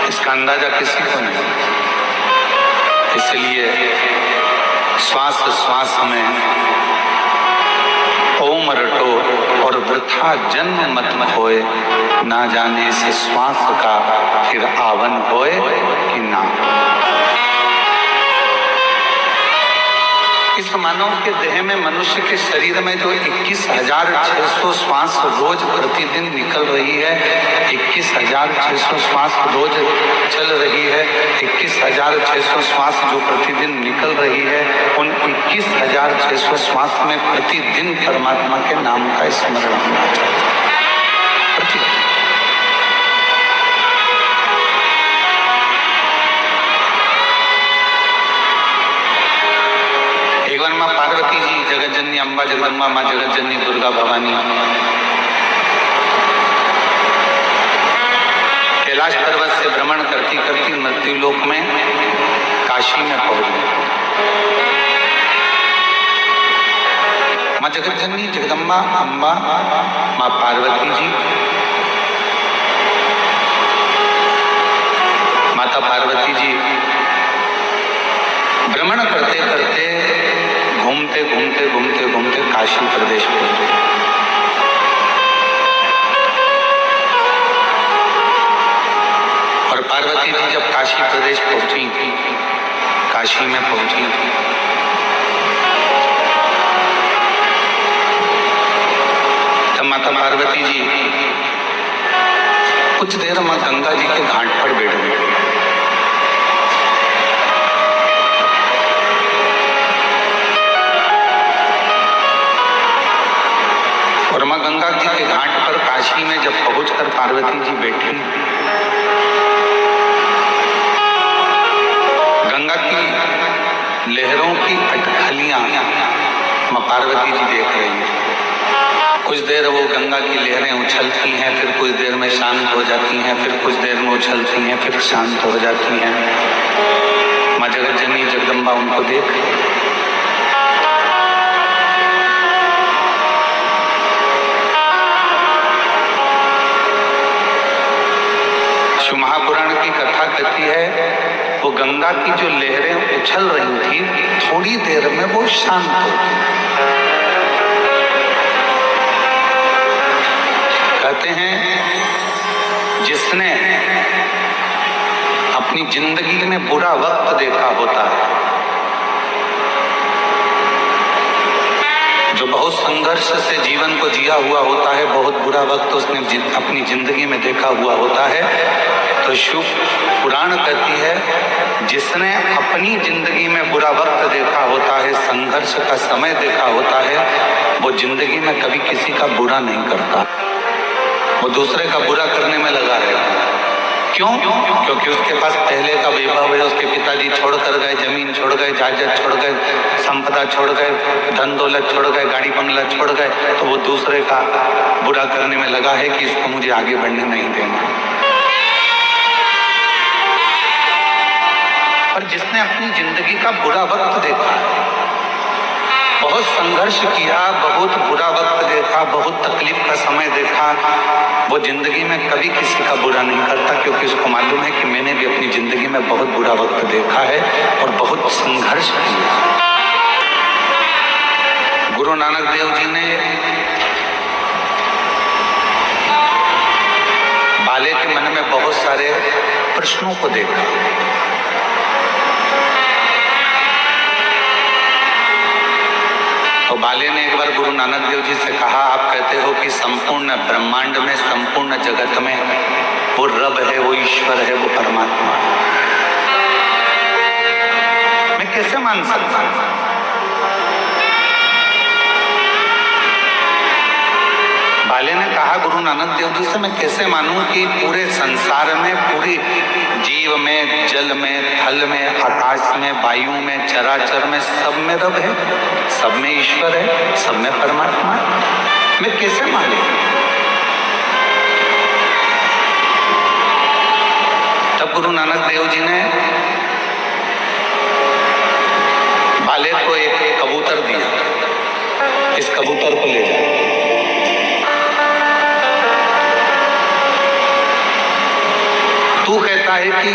इसका अंदाजा किसी को नहीं। इसलिए श्वास श्वास में ओम रटो और वृथा जन्म मत होए, ना जाने इस श्वास का फिर आवन होए कि ना। इस मानव के देह में, मनुष्य के शरीर में जो 21,600 श्वास रोज प्रतिदिन निकल रही है, 21,600 श्वास रोज चल रही है, 21,600 श्वास जो प्रतिदिन निकल रही है, उन 21,600 श्वास में प्रतिदिन परमात्मा के नाम का स्मरण होना चाहिए। एक बार माँ पार्वती जी, जगत जननी अम्बा जगदम्बा, माँ जगत जननी दुर्गा भवानी कैलाश पर्वत से भ्रमण करती करती मृत्यु लोक में काशी में पहुंच गई। माँ जगत जननी जगदम्बा अम्बा माँ पार्वती जी, माता पार्वती जी भ्रमण करते करते घूमते घूमते घूमते घूमते काशी प्रदेश पहुंचे। और पार्वती जी जब काशी प्रदेश पहुंची, काशी में पहुंची, तब माता पार्वती जी कुछ देर मां गंगा जी के घाट पर बैठ गई। और मां गंगा जी के घाट पर काशी में जब पहुंचकर पार्वती जी बैठी, गंगा की लहरों की अटकलियां मां पार्वती जी देख रही है। कुछ देर वो गंगा की लहरें उछलती हैं, फिर कुछ देर में शांत हो जाती हैं, फिर कुछ देर में उछलती हैं, फिर शांत हो जाती हैं। मां जगत जननी जगदम्बा उनको देख शिव महापुराण की कथा कहती है वो गंगा की जो लहरें उछल रही थी, थोड़ी देर में वो शांत हो गई। कहते हैं जिसने अपनी जिंदगी में बुरा वक्त देखा होता है, जो बहुत संघर्ष से जीवन को जिया हुआ होता है, बहुत बुरा वक्त उसने अपनी जिंदगी में देखा हुआ होता है, तो शिव पुराण कहती है जिसने अपनी जिंदगी में बुरा वक्त देखा होता है, संघर्ष का समय देखा होता है, वो जिंदगी में कभी किसी का बुरा नहीं करता, वो दूसरे का बुरा करने में लगा रहता है। क्यों? क्योंकि उसके पास पहले का वैभव है, उसके पिताजी छोड़ कर गए, जमीन छोड़ गए, जायदाद छोड़ गए, संपदा छोड़ गए, धन दौलत छोड़ गए, गाड़ी बंगला छोड़ गए, तो वो दूसरे का बुरा करने में लगा है कि इसको मुझे आगे बढ़ने नहीं देना। पर जिसने अपनी जिंदगी का बुरा वक्त देखा, बहुत संघर्ष किया, बहुत बुरा वक्त देखा, बहुत तकलीफ का समय देखा, वो जिंदगी में कभी किसी का बुरा नहीं करता, क्योंकि उसको मालूम है कि मैंने भी अपनी जिंदगी में बहुत बुरा वक्त देखा है और बहुत संघर्ष किया। गुरु नानक देव जी ने बाले के मन में बहुत सारे प्रश्नों को देखा। तो बाले ने एक बार गुरु नानक देव जी से कहा, आप कहते हो कि संपूर्ण ब्रह्मांड में, संपूर्ण जगत में वो रब है, वो ईश्वर है, वो परमात्मा है, मैं कैसे मान सकता हूं? बाले ने कहा गुरु नानक देव जी से, मैं कैसे मानूं कि पूरे संसार में, पूरी जीव में, जल में, थल में, आकाश में, वायु में, चराचर में, सब में रब है, सब में ईश्वर है, सब में परमात्मा है, मैं कैसे मानूं? तब गुरु नानक देव जी ने बाले को एक कबूतर दिया, इस कबूतर को ले जाओ। तू कहता है कि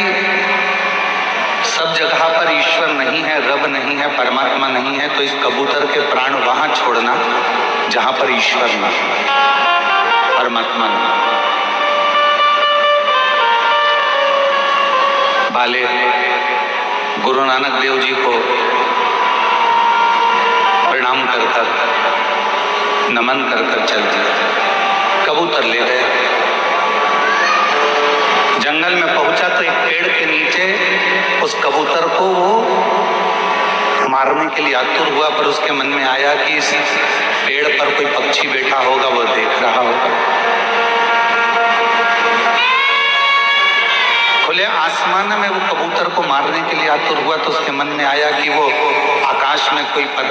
सब जगह पर ईश्वर नहीं है, रब नहीं है, परमात्मा नहीं है, तो इस कबूतर के प्राण वहां छोड़ना जहां पर ईश्वर ना, परमात्मा ना। बाले गुरु नानक देव जी को प्रणाम कर कर, नमन कर कर चल दिया। कबूतर ले गए, जंगल में पहुंचा तो एक पेड़ के नीचे उस कबूतर को वो मारने के लिए आतुर हुआ, पर उसके मन में आया कि इस पेड़ पर कोई पक्षी बैठा होगा, वो देख रहा होगा। खुले आसमान में वो कबूतर को मारने के लिए आतुर हुआ, तो उसके मन में आया कि वो आकाश में कोई पर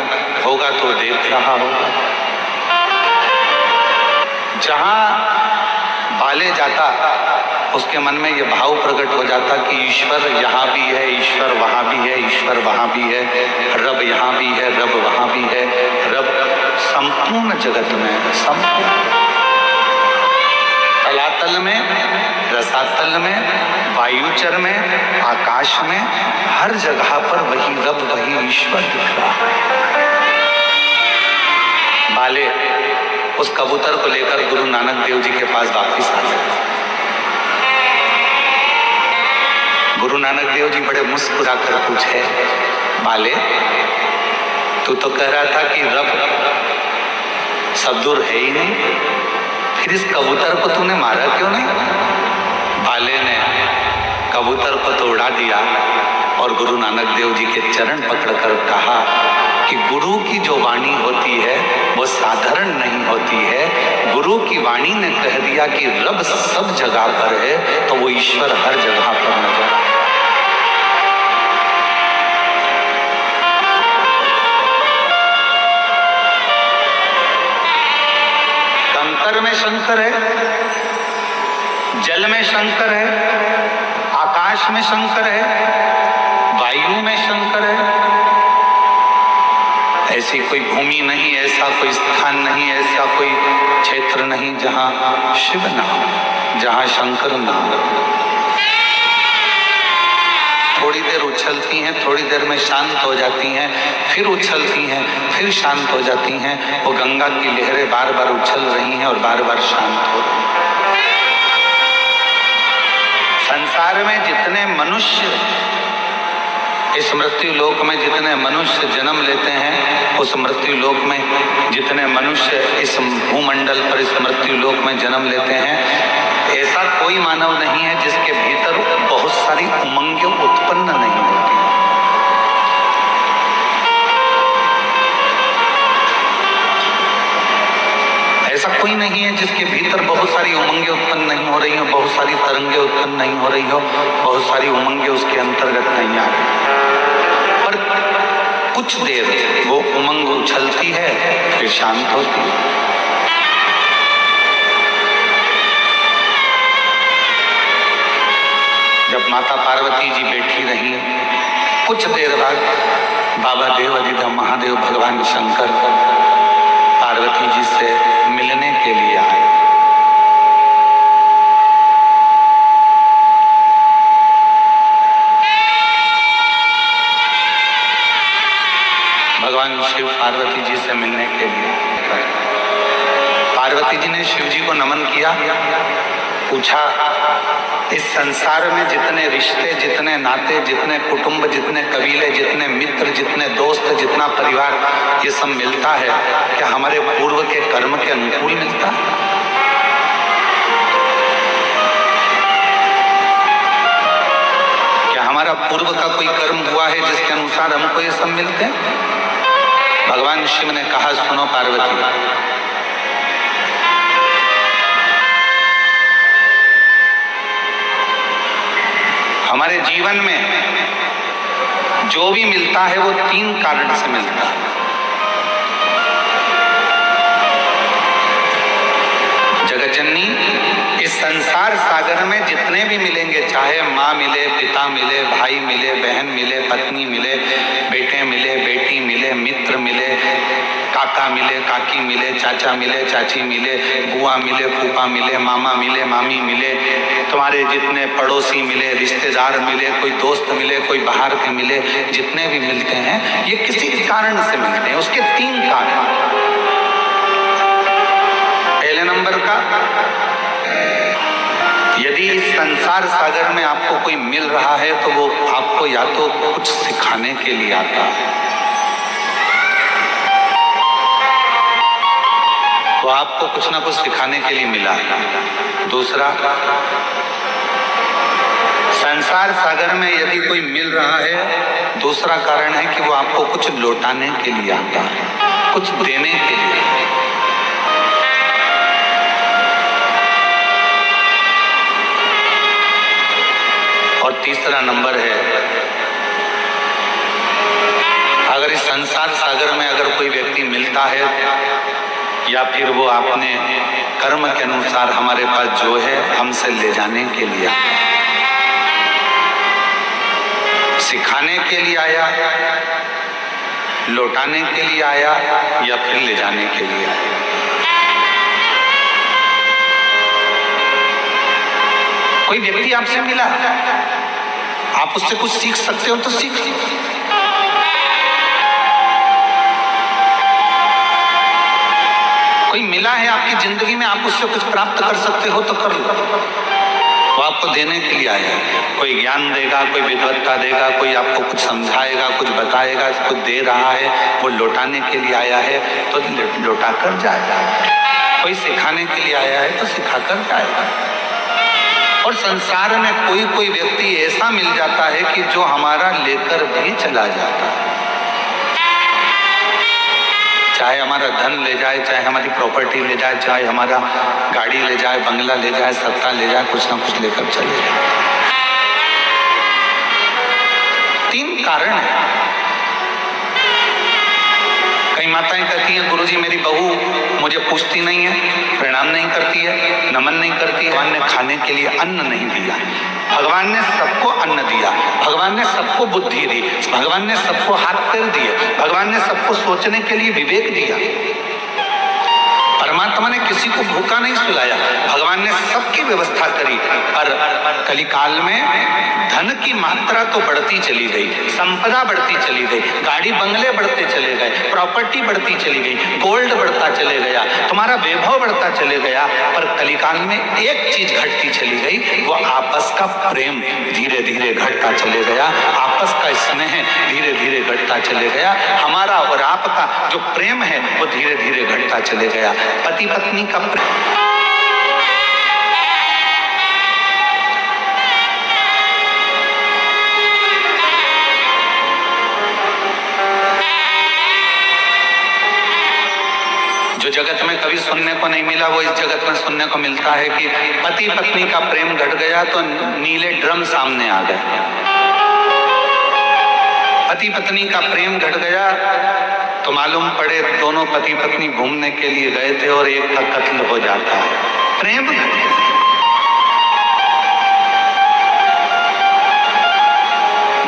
होगा तो देख रहा होगा। जहां बाले जाता उसके मन में ये भाव प्रकट हो जाता कि ईश्वर यहाँ भी है, ईश्वर वहाँ भी है, ईश्वर वहाँ भी है, रब यहाँ भी है, रब वहाँ भी है, रब संपूर्ण जगत में, संपूर्ण तलातल में, रसातल में, वायुचर में, आकाश में, हर जगह पर वही रब, वही ईश्वर दिख रहा है। बाले उस कबूतर को लेकर गुरु नानक देव जी के पास वापिस आ गए। गुरु नानक देव जी बड़े मुस्कुरा कर पूछे, बाले तू तो कह रहा था कि रब सब दूर है ही नहीं, फिर इस कबूतर को तूने मारा क्यों नहीं? बाले ने कबूतर को तो उड़ा दिया और गुरु नानक देव जी के चरण पकड़कर कहा कि गुरु की जो वाणी होती है वो साधारण नहीं होती है। गुरु की वाणी ने कह दिया कि रब सब जगह पर है, तो वो ईश्वर हर जगह पर नजर आता है। कंकर में शंकर है, जल में शंकर है, आकाश में शंकर है, वायु में शंकर है। ऐसी कोई भूमि नहीं, ऐसा कोई स्थान नहीं, ऐसा कोई क्षेत्र नहीं जहां शिव ना हो, जहां शंकर ना हो। थोड़ी देर उछलती हैं, थोड़ी देर में शांत हो जाती हैं, फिर उछलती हैं, फिर शांत हो जाती हैं। वो गंगा की लहरें बार बार उछल रही हैं और बार बार शांत हो रही हैं। संसार में जितने मनुष्य, इस मृत्यु लोक में जितने मनुष्य जन्म लेते हैं, उस मृत्यु लोक में जितने मनुष्य इस भूमंडल पर इस मृत्यु लोक में जन्म लेते हैं, ऐसा कोई मानव नहीं है जिसके भीतर बहुत सारी उमंगें उत्पन्न नहीं होती। ऐसा कोई नहीं है जिसके भीतर बहुत सारी उमंगें उत्पन्न नहीं हो रही हो, बहुत सारी तरंगें उत्पन्न नहीं हो रही हो, बहुत सारी उमंगें उसके अंतर्गत नहीं आ रही। पर कुछ देर वो उमंग उछलती है, फिर शांत होती है। जब माता पार्वती जी बैठी रही, कुछ देर बाद बाबा देवाधिदेव महादेव भगवान शंकर पार्वती जी से मिलने के लिए आए। भगवान शिव पार्वती जी से मिलने के लिए, पार्वती जी ने शिव जी को नमन किया, पूछा इस संसार में जितने रिश्ते, जितने नाते, जितने कुटुंब, जितने कबीले, जितने मित्र, जितने दोस्त, जितना परिवार, ये सब मिलता है, क्या हमारे पूर्व के कर्म के अनुकूल मिलता है? क्या हमारा पूर्व का कोई कर्म हुआ है जिसके अनुसार हमको ये सब मिलते हैं? भगवान शिव ने कहा, सुनो पार्वती, हमारे जीवन में जो भी मिलता है वो 3 कारण से मिलता है। जगतजननी, इस संसार सागर में जितने भी मिलेंगे, चाहे माँ मिले, पिता मिले, भाई मिले, बहन मिले, पत्नी मिले, बेटे मिले, बेटी मिले, मित्र मिले, काका मिले, काकी मिले, चाचा मिले, चाची मिले, बुआ मिले, फूफा मिले, मामा मिले, मामी मिले, तुम्हारे जितने पड़ोसी मिले, रिश्तेदार मिले, कोई दोस्त मिले, कोई बाहर के मिले, जितने भी मिलते हैं ये किसी कारण से मिलते हैं। उसके 3 कारण। पहले नंबर का, यदि इस संसार सागर में आपको कोई मिल रहा है तो वो आपको या तो कुछ सिखाने के लिए आता है, तो आपको कुछ ना कुछ सिखाने के लिए मिला। दूसरा, संसार सागर में यदि कोई मिल रहा है, दूसरा कारण है कि वो आपको कुछ लौटाने के लिए आता है, कुछ देने के लिए। और तीसरा नंबर है, अगर इस संसार सागर में अगर कोई व्यक्ति मिलता है या फिर वो अपने कर्म के अनुसार हमारे पास जो है हमसे ले जाने के लिए आया, सिखाने के लिए आया, लौटाने के लिए आया या फिर ले जाने के लिए आया? कोई व्यक्ति आपसे मिला, आप उससे कुछ सीख सकते हो तो सीख लो। कोई मिला है आपकी जिंदगी में, आप उससे कुछ प्राप्त कर सकते हो तो कर लो। वो आपको देने के लिए आया है। कोई ज्ञान देगा, कोई विद्वत्ता देगा, कोई आपको कुछ समझाएगा, कुछ बताएगा, कुछ दे रहा है, वो लौटाने के लिए आया है तो लौटा कर जाएगा। कोई सिखाने के लिए आया है तो सिखा कर जाएगा। और संसार में कोई कोई व्यक्ति ऐसा मिल जाता है कि जो हमारा लेकर भी चला जाता है। चाहे हमारा धन ले जाए, चाहे हमारी प्रॉपर्टी ले जाए, चाहे हमारा गाड़ी ले जाए, बंगला ले जाए, सत्ता ले जाए, कुछ ना कुछ लेकर चले जाए। 3 कारण है। कई माताएं कहती हैं गुरुजी मेरी बहू मुझे पूछती नहीं है, प्रणाम नहीं करती है, नमन नहीं करती है। भगवान ने खाने के लिए अन्न नहीं दिया, भगवान ने सबको अन्न दिया, भगवान ने सबको बुद्धि दी, भगवान ने सबको हाथ पैर दिए, भगवान ने सबको सोचने के लिए विवेक दिया। परमात्मा ने किसी को भूखा नहीं सुलाया, भगवान ने सबकी व्यवस्था करी। पर कलिकाल में धन की मात्रा तो बढ़ती चली गई, संपदा बढ़ती चली गई, गाड़ी बंगले बढ़ते चले गए, प्रॉपर्टी बढ़ती चली गई, गोल्ड बढ़ता चले गया, तुम्हारा वैभव बढ़ता चले गया। पर कलिकाल में एक चीज घटती चली गई, वो आपस का प्रेम धीरे धीरे घटता चले गया, आपस का स्नेह धीरे धीरे घटता चले गया। हमारा और आपका जो प्रेम है वो धीरे धीरे घटता चले गया। पति पत्नी का प्रेम, जो जगत में कभी सुनने को नहीं मिला वो इस जगत में सुनने को मिलता है कि पति पत्नी का प्रेम घट गया तो नीले ड्रम सामने आ गए। पति पत्नी का प्रेम घट गया तो मालूम पड़े दोनों पति पत्नी घूमने के लिए गए थे और एक का कत्ल हो जाता है। प्रेम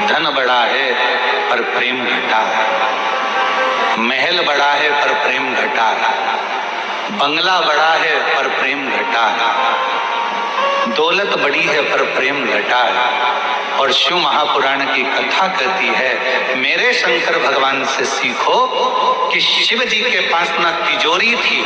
धन बड़ा है पर प्रेम घटा, महल बड़ा है पर प्रेम घटा, बंगला बड़ा है पर प्रेम घटा, दौलत बड़ी है पर प्रेम घटा। और शिव महापुराण की कथा कहती है मेरे शंकर भगवान से सीखो कि शिव जी के पास ना तिजोरी थी,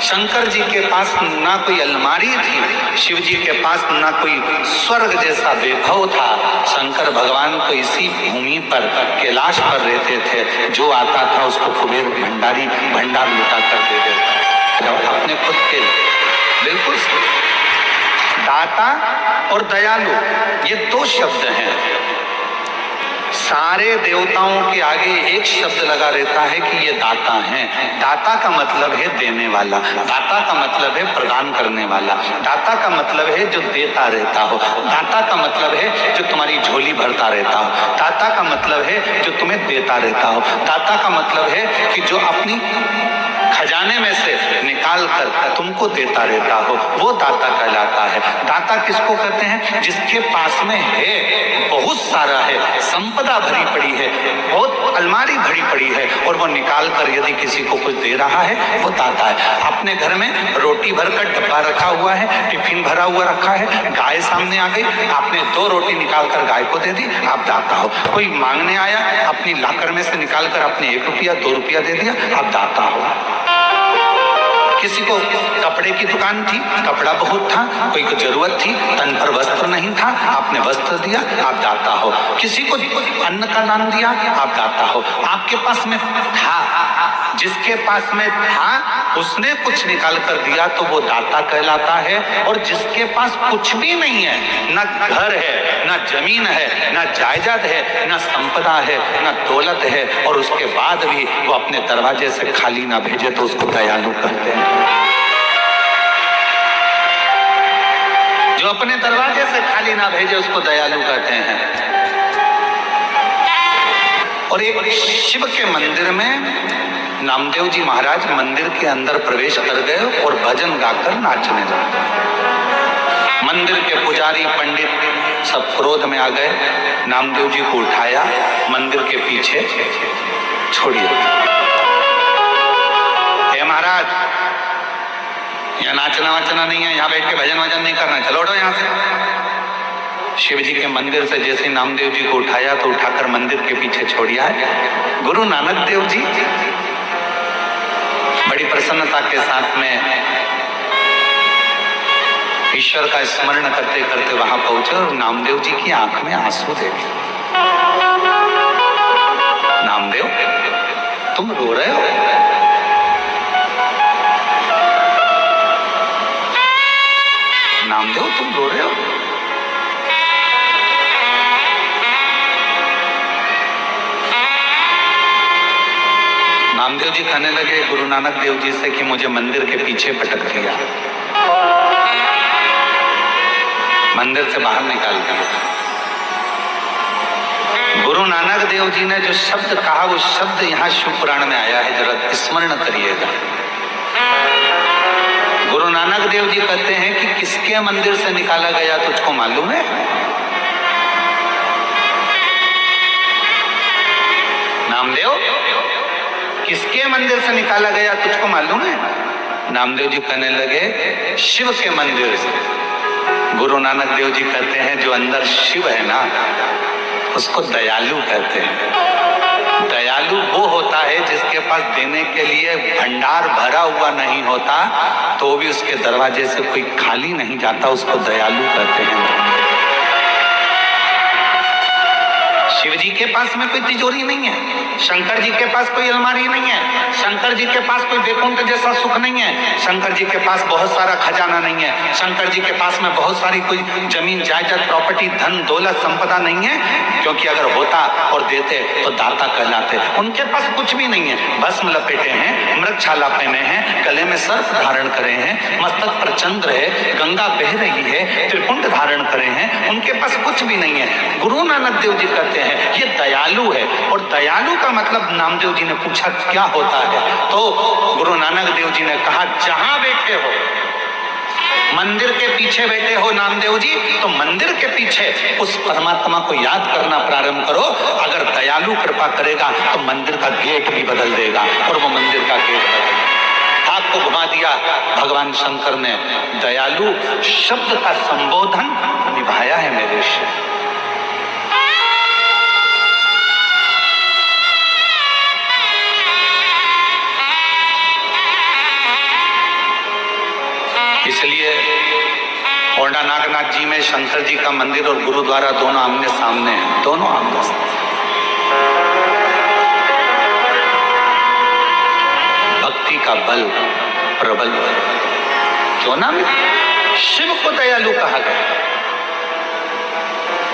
शंकर जी के पास ना कोई अलमारी थी, शिव जी के पास ना कोई स्वर्ग जैसा वैभव था। शंकर भगवान तो इसी भूमि पर कैलाश पर रहते थे, जो आता था उसको कुबेर भंडारी भंडार लुटा कर दे देता। अपने खुद के बिल्कुल दाता और दयालु ये 2 शब्द हैं। सारे देवताओं के आगे एक शब्द लगा रहता है कि ये दाता हैं। दाता का मतलब है देने वाला, दाता का मतलब है प्रदान करने वाला, दाता का मतलब है जो देता रहता हो, दाता का मतलब है जो तुम्हारी झोली भरता रहता हो, दाता का मतलब है जो तुम्हें देता रहता हो, दाता का मतलब है कि जो अपनी खजाने में से निकाल कर तुमको देता रहता हो, वो दाता कहलाता है। दाता किसको कहते हैं? जिसके पास में है, बहुत सारा है, संपदा भरी पड़ी है, बहुत अलमारी भरी पड़ी है और वो निकाल कर यदि किसी को कुछ दे रहा है वो दाता है। अपने घर में रोटी भरकर डब्बा रखा हुआ है, टिफिन भरा हुआ रखा है, गाय सामने आ गई, आपने 2 रोटी निकाल कर गाय को दे दी, आप दाता हो। कोई मांगने आया, अपनी लाकर में से निकाल कर आपने 1 रुपया 2 रुपया दे दिया, आप दाता हो। किसी को कपड़े की दुकान थी, कपड़ा बहुत था, कोई को जरूरत थी, तन पर वस्त्र नहीं था, आपने वस्त्र दिया, आप दाता हो। किसी को अन्न का दान दिया, आप दाता हो। आपके पास में था, जिसके पास में था उसने कुछ निकाल कर दिया तो वो दाता कहलाता है। और जिसके पास कुछ भी नहीं है, ना घर है, ना जमीन है, ना जायदाद है, ना संपदा है, ना दौलत है, और उसके बाद भी वो अपने दरवाजे से खाली ना भेजे तो उसको दयालु कहते हैं। जो अपने दरवाजे से खाली ना भेजे उसको दयालु कहते हैं। और एक शिव के मंदिर में नामदेव जी महाराज मंदिर के अंदर प्रवेश कर गए और भजन गाकर नाचने लगे। मंदिर के पुजारी पंडित सब क्रोध में आ गए, नामदेव जी को उठाया, मंदिर के पीछे छोड़िए। हे महाराज, यहाँ नाचना वाचना नहीं है, यहाँ बैठ के भजन वजन नहीं करना, चलो उठो यहाँ से। शिव जी के मंदिर से जैसे नामदेव जी को उठाया तो उठाकर मंदिर के पीछे छोड़िया है। गुरु नानक देव जी बड़ी प्रसन्नता के साथ में ईश्वर का स्मरण करते करते वहां पहुंचे और नामदेव जी की आंख में आंसू देखे। नामदेव, तुम रो रहे हो? नामदेव, तुम रो रहे हो? नामदेव जी कहने लगे गुरु नानक देव जी से कि मुझे मंदिर के पीछे पटक दिया, मंदिर से बाहर निकाल दिया। गुरु नानक देव जी ने जो शब्द कहा वो शब्द यहाँ शिव पुराण में आया है, जरा स्मरण करिएगा। गुरु नानक देव जी कहते हैं कि किसके मंदिर से निकाला गया तुझको मालूम है? नामदेव, किसके मंदिर से निकाला गया तुझको मालूम है? नामदेव जी कहने लगे शिव के मंदिर से। गुरु नानक देव जी कहते हैं जो अंदर शिव है ना, उसको दयालु कहते हैं। दयालु वो होता है जिसके पास देने के लिए भंडार भरा हुआ नहीं होता तो भी उसके दरवाजे से कोई खाली नहीं जाता, उसको दयालु कहते हैं। शिव जी के पास में कोई तिजोरी नहीं है, शंकर जी के पास कोई अलमारी नहीं है, शंकर जी के पास कोई वैकुंठ जैसा सुख नहीं है, शंकर जी के पास बहुत सारा खजाना नहीं है, शंकर जी के पास में बहुत सारी कोई जमीन जायदाद प्रॉपर्टी धन दौलत संपदा नहीं है, क्योंकि अगर होता और देते तो दाता कहलाते। उनके पास कुछ भी नहीं है, भस्म लपेटे हैं, मृगछाला पहने हैं, गले में सर्प धारण करे हैं, मस्तक पर चंद्र है, गंगा बह रही है, त्रिपुंड धारण करे हैं, उनके पास कुछ भी नहीं है। गुरु नानक देव जी कहते हैं ये दयालु है। और दयालु का मतलब नामदेव जी ने पूछा क्या होता है, तो गुरु नानक देव जी ने कहा जहां बैठे हो, मंदिर के पीछे बैठे हो नामदेव जी, तो मंदिर के पीछे उस परमात्मा को याद करना प्रारंभ करो। अगर दयालु कृपा करेगा तो मंदिर का गेट भी बदल देगा। और वो मंदिर का गेट हाथ को घुमा दिया। भगवान शंकर ने दयालु शब्द का संबोधन निभाया है मेरे से। इसलिए औंढा नागनाथ जी में शंकर जी का मंदिर और गुरुद्वारा दोनों आमने सामने हैं, दोनों आमने सामने। भक्ति का बल प्रबल, क्यों ना? शिव को दयालु कहा गया।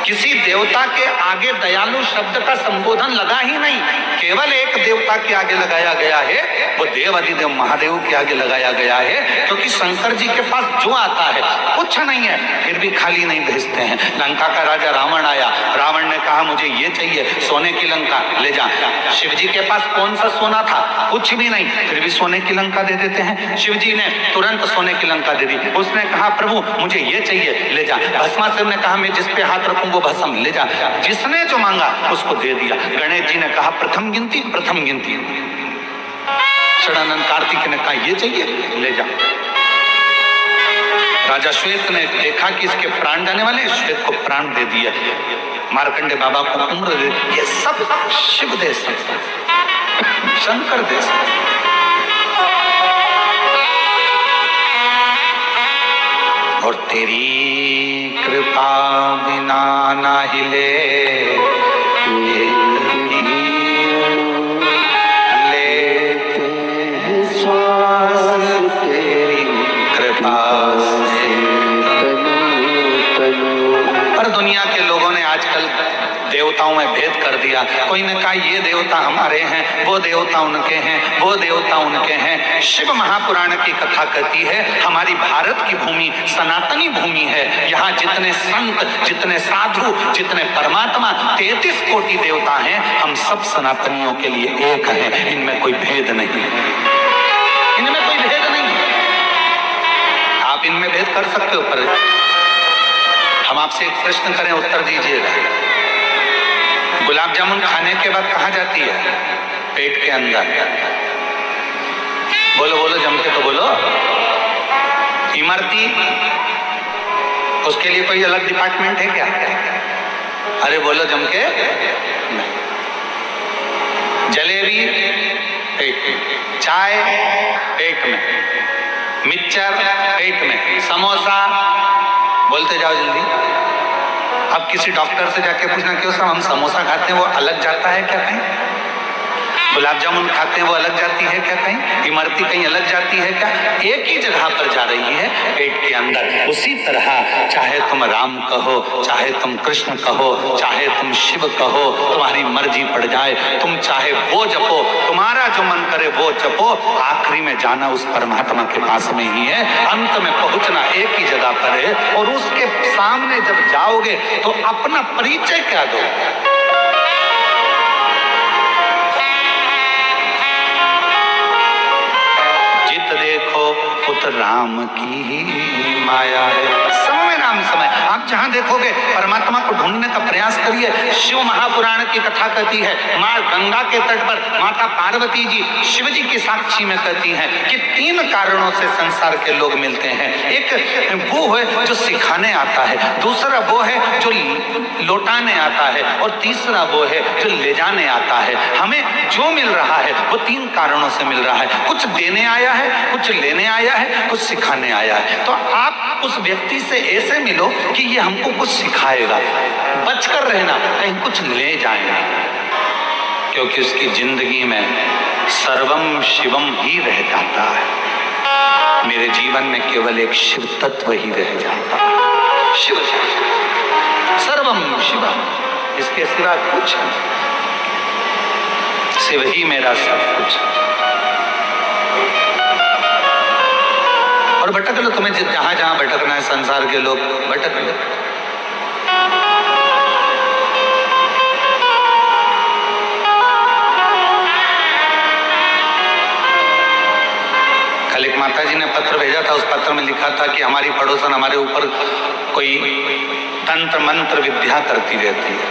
किसी देवता के आगे दयालु शब्द का संबोधन लगा ही नहीं, केवल एक देवता के आगे लगाया गया है, वो देव अधिदेव महादेव के आगे लगाया गया है। क्योंकि शंकर जी के पास जो आता है कुछ नहीं है, फिर भी खाली नहीं भेजते हैं। लंका का राजा रावण आया, रावण ने कहा मुझे ये चाहिए, सोने की लंका ले जा। शिव जी के पास कौन सा सोना था? कुछ भी नहीं, फिर भी सोने की लंका दे देते हैं। शिव जी ने तुरंत सोने की लंका दे दी। उसने कहा प्रभु मुझे ये चाहिए, ले जा। भस्मासुर ने कहा मैं जिस पे हाथ रखूं वो भस्म ले जा। जिसने जो मांगा उसको दे दिया। गणेश जी ने कहा प्रथम गिनती, प्रथम गिनती। षडानंद कार्तिक ने कहा ये चाहिए, ले जा। राजा श्वेत ने देखा कि इसके प्राण जाने वाले, श्वेत को प्राण दे दिया। मार्कंडे बाबा को उम्र दे। ये सब शिव दे सकता, शंकर दे सकता। और तेरी कृपा बिना ना हिले लेते श्वास, तेरी कृपा से पर दुनिया के लोगों ने आजकल देवताओं में भेद कर दिया। कोई ने कहा ये देवता हमारे हैं, वो देवता उनके हैं, वो देवता उनके हैं। शिव महापुराण की कथा कहती है हमारी भारत की भूमि सनातनी भूमि है। यहाँ जितने संत, जितने साधु, जितने परमात्मा 33 कोटि देवता हैं, हम सब सनातनियों के लिए एक हैं। इनमें कोई भेद नहीं, इनमें कोई भेद नहीं। आप इनमें भेद कर सकते हो, पर हम आपसे एक प्रश्न करें, उत्तर दीजिएगा। गुलाब जामुन खाने के बाद कहाँ जाती है? पेट के अंदर। बोलो बोलो जम के तो बोलो। इमरती, उसके लिए कोई अलग डिपार्टमेंट है क्या? अरे बोलो जम के। जलेबी पेट में, चाय पेट में, मिक्सचर पेट में, समोसा, बोलते जाओ जल्दी। अब किसी डॉक्टर से जाके पूछना क्यों साहब हम समोसा खाते हैं वो अलग जाता है क्या कहीं? गुलाब जामुन खाते हैं वो अलग जाती है क्या कहीं? इमरती कहीं अलग जाती है क्या? एक ही जगह पर जा रही है, पेट के अंदर। उसी तरह चाहे तुम राम कहो, चाहे तुम कृष्ण कहो, चाहे तुम शिव कहो, तुम्हारी मर्जी पड़ जाए, तुम चाहे वो जपो, तुम्हारा जो मन करे वो जपो, आखिरी में जाना उस परमात्मा के पास में ही है। अंत में पहुंचना एक ही जगह पर है। और उसके सामने जब जाओगे तो अपना परिचय क्या दो? देखो पुत्र राम की ही माया है। समय राम समय, आप जहां देखोगे परमात्मा को ढूंढने का प्रयास करिए। शिव महापुराण की कथा कहती है, माँ गंगा के तट पर माता पार्वती जी शिव जी की साक्षी में कहती हैं कि 3 कारणों से संसार के लोग मिलते हैं। एक वो है जो सिखाने आता है, दूसरा वो है जो लौटाने आता है, और तीसरा वो है जो ले जाने आता है। हमें जो मिल रहा है वो 3 कारणों से मिल रहा है। कुछ देने आया है, कुछ लेने आया है, कुछ सिखाने आया है। तो आप उस व्यक्ति से ऐसे मिलो कि ये हमको कुछ सिखाएगा। बचकर रहना, कहीं कुछ ले जाएगा, क्योंकि उसकी जिंदगी में सर्वम शिवम ही रह जाता है। मेरे जीवन में केवल एक शिव तत्व ही रह जाता है। शिव सर्वम शिवम, इसके सिवा कुछ नहीं। शिव ही मेरा सब कुछ। और भटक लो, तुम्हें जहां जहां भटकना है, संसार के लोग भटक लो। कल एक माता जी ने पत्र भेजा था, उस पत्र में लिखा था कि हमारी पड़ोसन हमारे ऊपर कोई तंत्र मंत्र विद्या करती रहती है।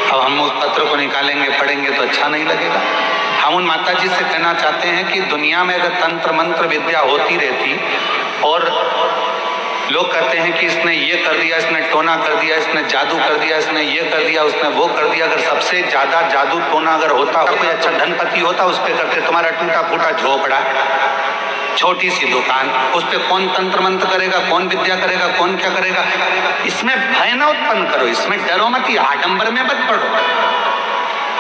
अब हम उस पत्र को निकालेंगे, पढ़ेंगे तो अच्छा नहीं लगेगा। हम उन माता जी से कहना चाहते हैं कि दुनिया में अगर तंत्र मंत्र विद्या होती रहती और लोग कहते हैं कि इसने ये कर दिया, इसने टोना कर दिया, इसने जादू कर दिया, इसने ये कर दिया, उसने वो कर दिया, अगर सबसे ज्यादा जादू टोना अगर होता, कोई अच्छा धनपति होता, उस पर करते। तुम्हारा टूटा फूटा झोपड़ा, छोटी सी दुकान, उस पर कौन तंत्र मंत्र करेगा, कौन विद्या करेगा, कौन क्या करेगा? इसमें भय न उत्पन्न करो, इसमें डरो मत, आडंबर में मत पड़ो,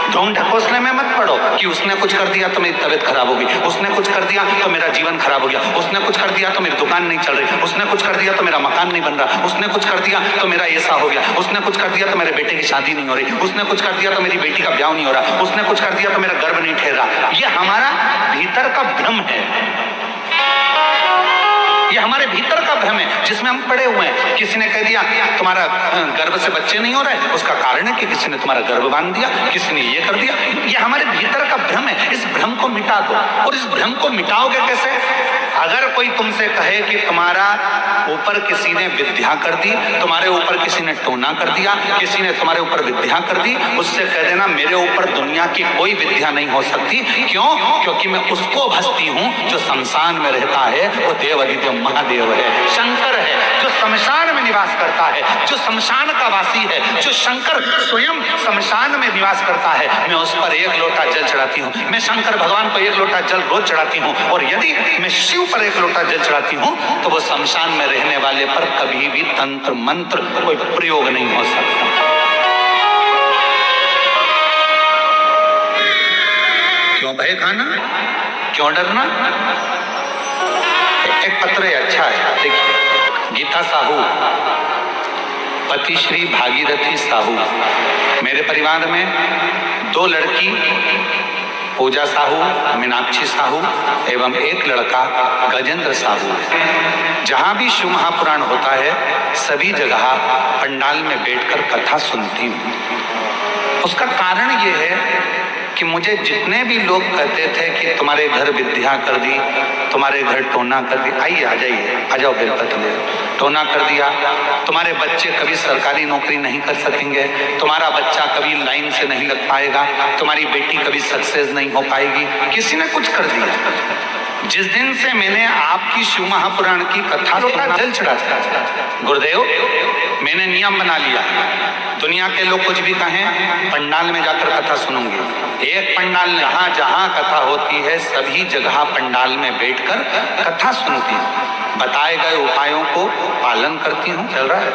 ढोंग ढकोसले में मत पड़ो कि उसने कुछ कर दिया तो मेरी तबीयत खराब होगी, उसने कुछ कर दिया तो मेरा जीवन खराब हो गया, उसने कुछ कर दिया तो मेरी दुकान नहीं चल रही, उसने कुछ कर दिया तो मेरा मकान नहीं बन रहा, उसने कुछ कर दिया तो मेरा ऐसा हो गया, उसने कुछ कर दिया तो मेरे बेटे की शादी नहीं हो रही, उसने कुछ कर दिया तो मेरी बेटी का ब्याह नहीं हो रहा, उसने कुछ कर दिया तो मेरा गर्भ नहीं ठहर रहा। ये हमारा भीतर का भ्रम है, ये हमारे भीतर का भ्रम है जिसमें हम पड़े हुए हैं। किसी ने कह दिया तुम्हारा गर्भ से बच्चे नहीं हो रहे, उसका कारण है कि किसी ने तुम्हारा गर्भ बांध दिया, किसी ने ये कर दिया। ये हमारे भीतर का भ्रम है, इस भ्रम को मिटा दो। और इस भ्रम को मिटाओगे कैसे? अगर कोई तुमसे कहे कि तुम्हारा ऊपर किसी ने विद्या कर दी, तुम्हारे ऊपर किसी ने टोना कर दिया, किसी ने तुम्हारे ऊपर विद्या कर दी, उससे कह देना मेरे ऊपर दुनिया की कोई विद्या नहीं हो सकती। क्यों? क्योंकि मैं उसको भजती हूँ जो शमशान में रहता है, वो देवाधिदेव महादेव है, शंकर है, जो शमशान में निवास करता है, जो शमशान का वासी है, जो शंकर स्वयं शमशान में निवास करता है। मैं उस पर 1 लोटा जल चढ़ाती हूँ, मैं शंकर भगवान को 1 लोटा जल रोज चढ़ाती हूँ। और यदि मैं शिव पर 1 लोटा जल चढ़ाती हूँ तो वो शमशान में रहने वाले पर कभी भी तंत्र मंत्र कोई प्रयोग नहीं हो सकता। क्यों भय खाना, क्यों डरना? एक पत्र है, अच्छा है, देखिए। गीता साहू, पति श्री भागीरथी साहू। मेरे परिवार में 2 लड़की, पूजा साहू, मीनाक्षी साहू एवं 1 लड़का गजेंद्र साहू। जहां भी शिव महापुराण होता है सभी जगह पंडाल में बैठकर कथा सुनती हूँ। उसका कारण ये है कि मुझे जितने भी लोग कहते थे कि तुम्हारे घर विद्या कर दी, तुम्हारे घर टोना कर दी, आइए आ जाइए, आ जाओ बेलपत्र ले, टोना कर दिया, तुम्हारे बच्चे कभी सरकारी नौकरी नहीं कर सकेंगे, तुम्हारा बच्चा कभी लाइन से नहीं लग पाएगा, तुम्हारी बेटी कभी सक्सेस नहीं हो पाएगी, किसी ने कुछ कर दिया। जिस दिन से मैंने आपकी शिव महापुराण की कथा सुनना जल चढ़ा गुरुदेव, मैंने नियम बना लिया, दुनिया के लोग कुछ भी कहें, पंडाल में जाकर कथा सुनूंगी। एक पंडाल जहां जहां कथा होती है सभी जगह पंडाल में बैठकर कथा सुनती हूँ, बताए गए उपायों को पालन करती हूँ। चल रहा है,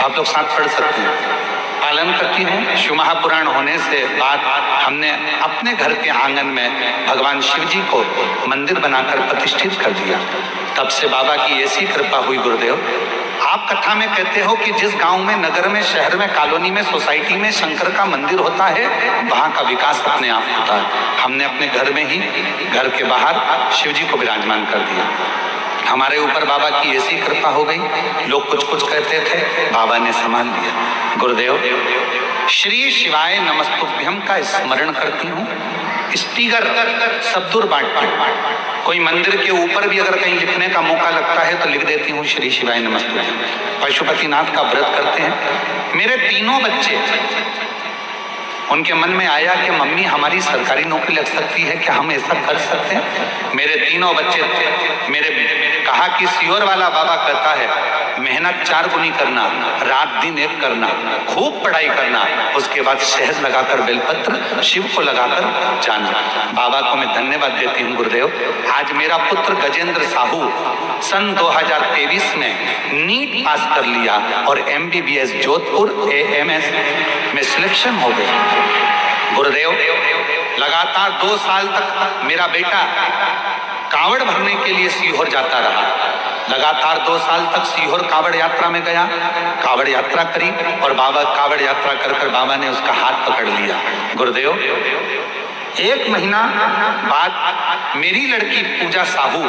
आप लोग साथ पढ़ सकते हैं, पालन करती हूँ। शिव महापुराण होने से बाद हमने अपने घर के आंगन में भगवान शिव जी को मंदिर बनाकर प्रतिष्ठित कर दिया। तब से बाबा की ऐसी कृपा हुई गुरुदेव। आप कथा में कहते हो कि जिस गांव में, नगर में, शहर में, कॉलोनी में, सोसाइटी में शंकर का मंदिर होता है वहां का विकास अपने आप होता है। हमने अपने घर में ही, घर के बाहर शिव जी को विराजमान कर दिया। हमारे ऊपर बाबा की ऐसी कृपा हो गई, लोग कुछ कुछ कहते थे, बाबा ने संभाल लिया। गुरुदेव, श्री शिवाय नमस्तुभ्यम का स्मरण करती हूँ, स्टीकर सबदूर बांटती हूँ। कोई मंदिर के ऊपर भी अगर कहीं लिखने का मौका लगता है तो लिख देती हूँ श्री शिवाय नमस्तुभ्यम। पशुपतिनाथ का व्रत करते हैं। मेरे तीनों बच्चे, उनके मन में आया कि मम्मी हमारी सरकारी नौकरी लग सकती है, क्या हम ऐसा कर सकते हैं? मेरे तीनों बच्चे मेरे कहा कि सियोर वाला बाबा कहता है मेहनत 4 गुनी करना, रात दिन एक करना, खूब पढ़ाई करना, उसके बाद शहद लगाकर बेलपत्र शिव को लगाकर जाना। बाबा को मैं धन्यवाद देती हूँ गुरुदेव। आज मेरा पुत्र गजेंद्र साहू सन 2023 में नीट पास कर लिया और MBBS जोधपुर AMS में सिलेक्शन हो गया। गुरुदेव, लगातार 2 साल तक मेरा बेटा कांवड़ भरने के लिए सीहोर जाता रहा। लगातार 2 साल तक सीहोर कांवड़ यात्रा में गया, कांवड़ यात्रा करी और बाबा कांवड़ यात्रा कर कर बाबा ने उसका हाथ पकड़ लिया। गुरुदेव, 1 महीना बाद मेरी लड़की पूजा साहू,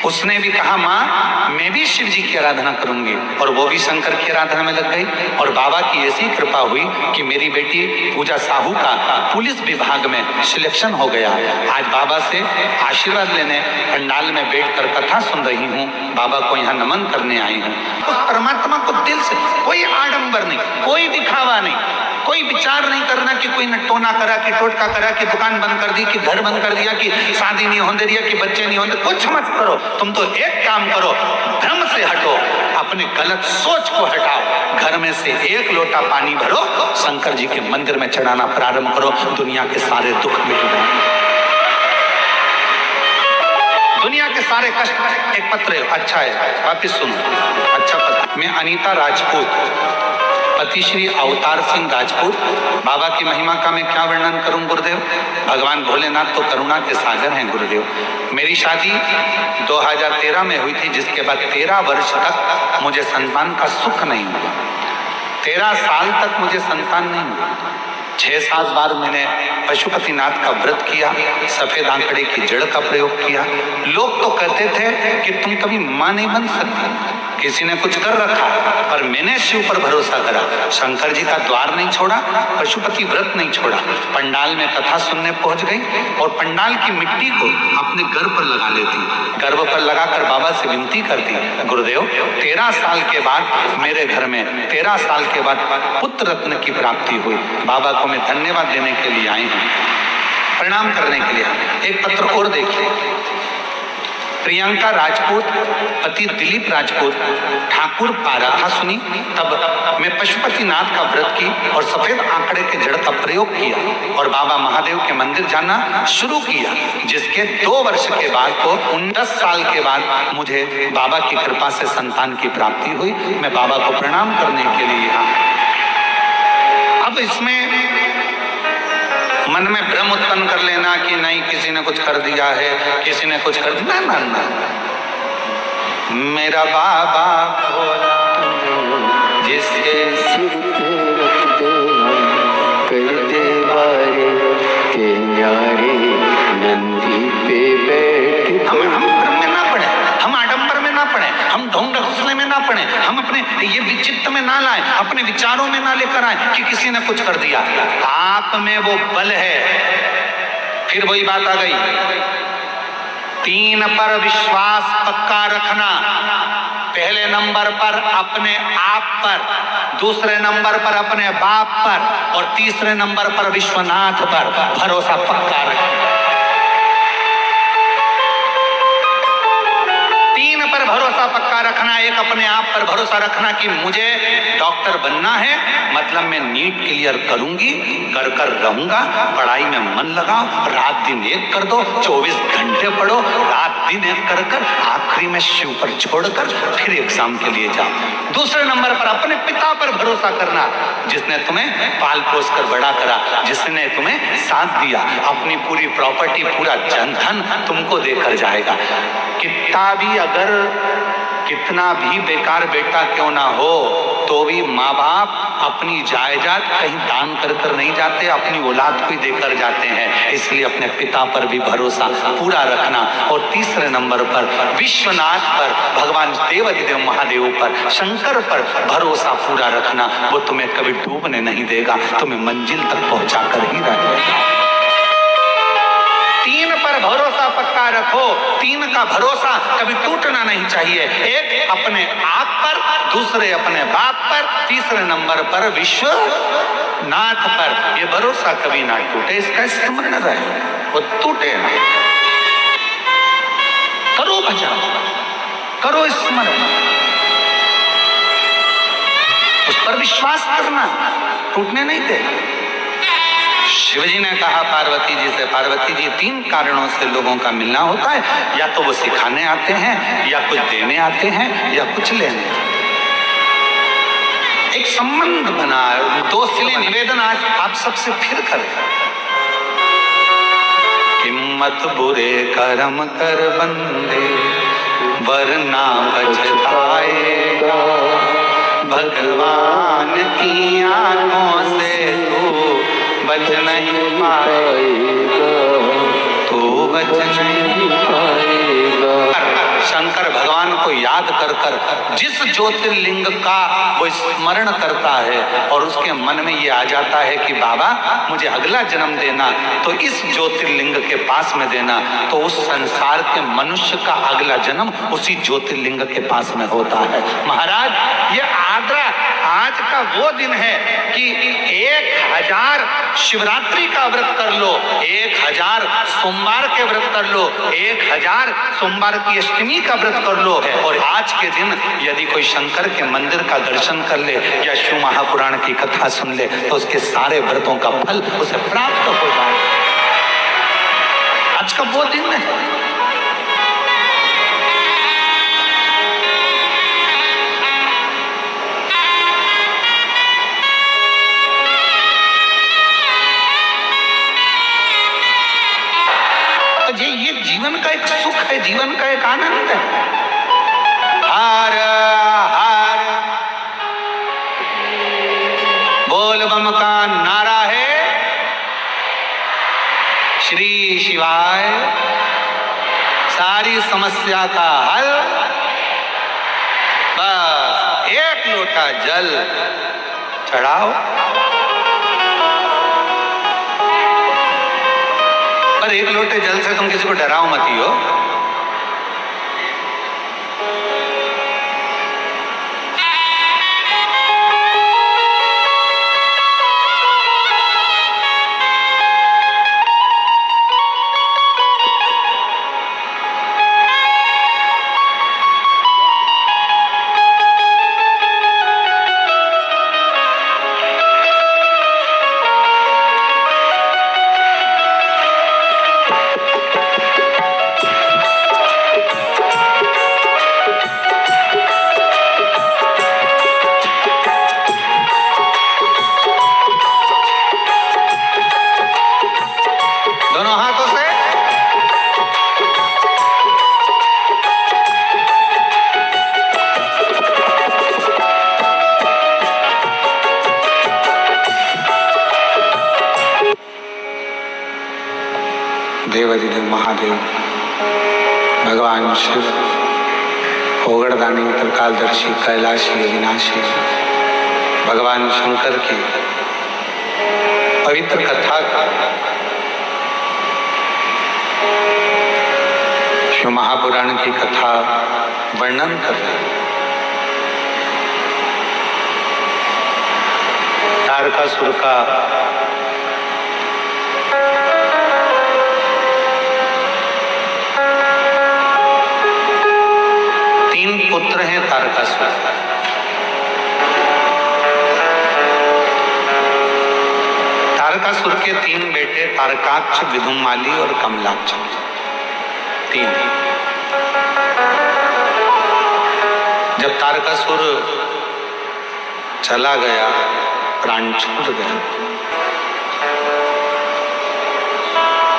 उसने भी कहा माँ मैं भी शिव जी की आराधना करूंगी, और वो भी शंकर की आराधना में लग गई। और बाबा की ऐसी कृपा हुई कि मेरी बेटी पूजा साहू का पुलिस विभाग में सिलेक्शन हो गया। आज बाबा से आशीर्वाद लेने पंडाल में बैठकर कथा सुन रही हूँ, बाबा को यहाँ नमन करने आई हूँ। उस परमात्मा को दिल से, कोई आडंबर नहीं, कोई दिखावा नहीं, कोई विचार नहीं करना कि कोई ने टोना करा, कि टोटका करा, कि दुकान बंद कर दी, कि घर बंद कर दिया, कि शादी नहीं होने दिया, कि बच्चे नहीं होने, कुछ मत करो। तुम तो एक काम करो, भ्रम से हटो, अपने गलत सोच को हटाओ, घर में से 1 लोटा पानी भरो, शंकर जी के मंदिर में चढ़ाना प्रारंभ करो, दुनिया के सारे दुख मिट जाएंगे, दुनिया के सारे कष्ट। एक पत्र अच्छा है, वापिस सुनो, अच्छा पत्र। मैं अनीता राजपूत, पति श्री अवतार सिंह राजपूत। बाबा की महिमा का मैं क्या वर्णन करूं गुरुदेव। भगवान भोलेनाथ तो करुणा के सागर हैं गुरुदेव। मेरी शादी 2013 में हुई थी, जिसके बाद 13 वर्ष तक मुझे संतान का सुख नहीं हुआ। 13 साल तक मुझे संतान नहीं हुआ। 6-7 बार मैंने पशुपतिनाथ का व्रत किया, सफेद आंकड़े की जड़ का प्रयोग किया। लोग तो कहते थे कि तुम कभी मां नहीं बन सकती, किसी ने कुछ कर रखा, पर मैंने शिव पर भरोसा करा, शंकर जी का द्वार नहीं छोड़ा, पशुपति व्रत नहीं छोड़ा। पंडाल में कथा सुनने पहुंच गई और पंडाल की मिट्टी को अपने गर्भ पर लगा लेती, गर्भ पर लगाकर बाबा से विनती करती, गुरुदेव 13 साल के बाद मेरे घर में 13 साल के बाद पुत्र रत्न की प्राप्ति हुई। बाबा को मैं धन्यवाद देने के लिए आई हूँ, प्रणाम करने के लिए। एक पत्र और देखिए, प्रियंका राजपूत, पति दिलीप राजपूत, ठाकुर पारा। था सुनी, तब मैं पशुपतिनाथ का व्रत की और सफेद आंकड़े के जड़ का प्रयोग किया और बाबा महादेव के मंदिर जाना शुरू किया, जिसके 2 वर्ष के बाद को 10 साल के बाद मुझे बाबा की कृपा से संतान की प्राप्ति हुई। मैं बाबा को प्रणाम करने के लिए यहाँ। अब इसमें मन में भ्रम उत्पन्न कर लेना कि नहीं किसी ने कुछ कर दिया है, किसी ने कुछ कर दिया, ना ना, मेरा बाबा भोला जिसके सिर पे रख देना, कर दे वारे के न्यारे नंदी पे बैठ। हम भ्रम में ना पड़े, हम आडंबर में ना पड़े, हम ढोंग ढकोसले में ना पड़े। पड़े, हम अपने ये चित्त में ना लाए, अपने विचारों में ना लेकर आए कि किसी ने कुछ कर दिया। आप में वो बल है। फिर वही बात आ गई, 3 पर विश्वास पक्का रखना। पहले नंबर पर अपने आप पर, दूसरे नंबर पर अपने बाप पर, और तीसरे नंबर पर विश्वनाथ पर भरोसा पक्का रखना। 3 पर भरोसा पक्का रखना। एक अपने आप पर भरोसा रखना कि मुझे डॉक्टर बनना है, मतलब मैं नीट क्लियर करूंगी, कर कर रहूंगा, पढ़ाई में मन लगाओ, रात दिन एक कर दो, 24 घंटे पढ़ो, रात दिन एक कर कर, आखिरी में शिव पर छोड़कर फिर एग्जाम के लिए जाओ। दूसरे नंबर पर अपने पिता पर भरोसा करना, जिसने तुम्हें पाल पोस कर बड़ा करा, जिसने तुम्हें साथ दिया, अपनी पूरी प्रॉपर्टी, पूरा जनधन तुमको देकर जाएगा। कितना भी बेकार बेटा क्यों ना हो, तो भी माँ बाप अपनी जायदाद कहीं दान कर कर नहीं जाते, अपनी औलाद को ही देकर जाते हैं। इसलिए अपने पिता पर भी भरोसा पूरा रखना। और तीसरे नंबर पर विश्वनाथ पर, भगवान देवाधिदेव महादेव पर, शंकर पर भरोसा पूरा रखना। वो तुम्हें कभी डूबने नहीं देगा, तुम्हें मंजिल तक पहुंचा कर ही रहेगा। 3 पर भरोसा पक्का रखो। 3 का भरोसा कभी टूटना नहीं चाहिए। एक अपने आप पर, दूसरे अपने बाप पर, तीसरे नंबर पर विश्वनाथ पर। ये भरोसा कभी ना टूटे, इसका स्मरण रहे, वो टूटे ना। करो भजन, करो स्मरण, उस पर विश्वास करना, टूटने नहीं दे। शिवजी ने कहा पार्वती जी से, पार्वती जी 3 कारणों से लोगों का मिलना होता है, या तो वो सिखाने आते हैं, या कुछ देने आते हैं, या कुछ लेने। एक संबंध बना, दोस्त के लिए निवेदन आज आप सबसे फिर करें, हिम्मत बुरे कर्म कर बंदे, वरना पछताएगा, भगवान की आंखों से तू बच नहीं पाएगा, तो बच नहीं पाएगा। शंकर भगवान को याद कर कर जिस ज्योतिर्लिंग का वो स्मरण करता है और उसके मन में ये आ जाता है कि बाबा मुझे अगला जन्म देना तो इस ज्योतिर्लिंग के पास में देना, तो उस संसार के मनुष्य का अगला जन्म उसी ज्योतिर्लिंग के पास में होता है। महाराज, ये आद्रा आज का वो दिन है कि 1000 शिवरात्रि का व्रत कर लो, 1000 सोमवार के व्रत कर लो, 1000 सोमवार की अष्टमी का व्रत कर लो। और आज के दिन यदि कोई शंकर के मंदिर का दर्शन कर ले या शिव महापुराण की कथा सुन ले, तो उसके सारे व्रतों का फल उसे प्राप्त हो जाए। आज का वो दिन है। ये जीवन का एक सुख है, जीवन का एक आनंद है। हर हर बोल बम का नारा है, श्री शिवाय सारी समस्या का हल, बस एक लोटा जल चढ़ाओ। पर एक लोटे जल से तुम किसी को डराओ मत ही हो। देवाधिदेव महादेव भगवान शिव ओगड़दानी त्रिकालदर्शी कैलाशी अविनाशी भगवान शंकर की पवित्र कथा का शिव महापुराण की कथा वर्णन कर रहे हैं। तारकासुर का तीन पुत्र हैं तारकासुर। तारकासुर के तीन बेटे तारकाक्ष, विधुमाली और कमलाक्ष, तीन। जब तारकासुर चला गया, प्राण छूट गया,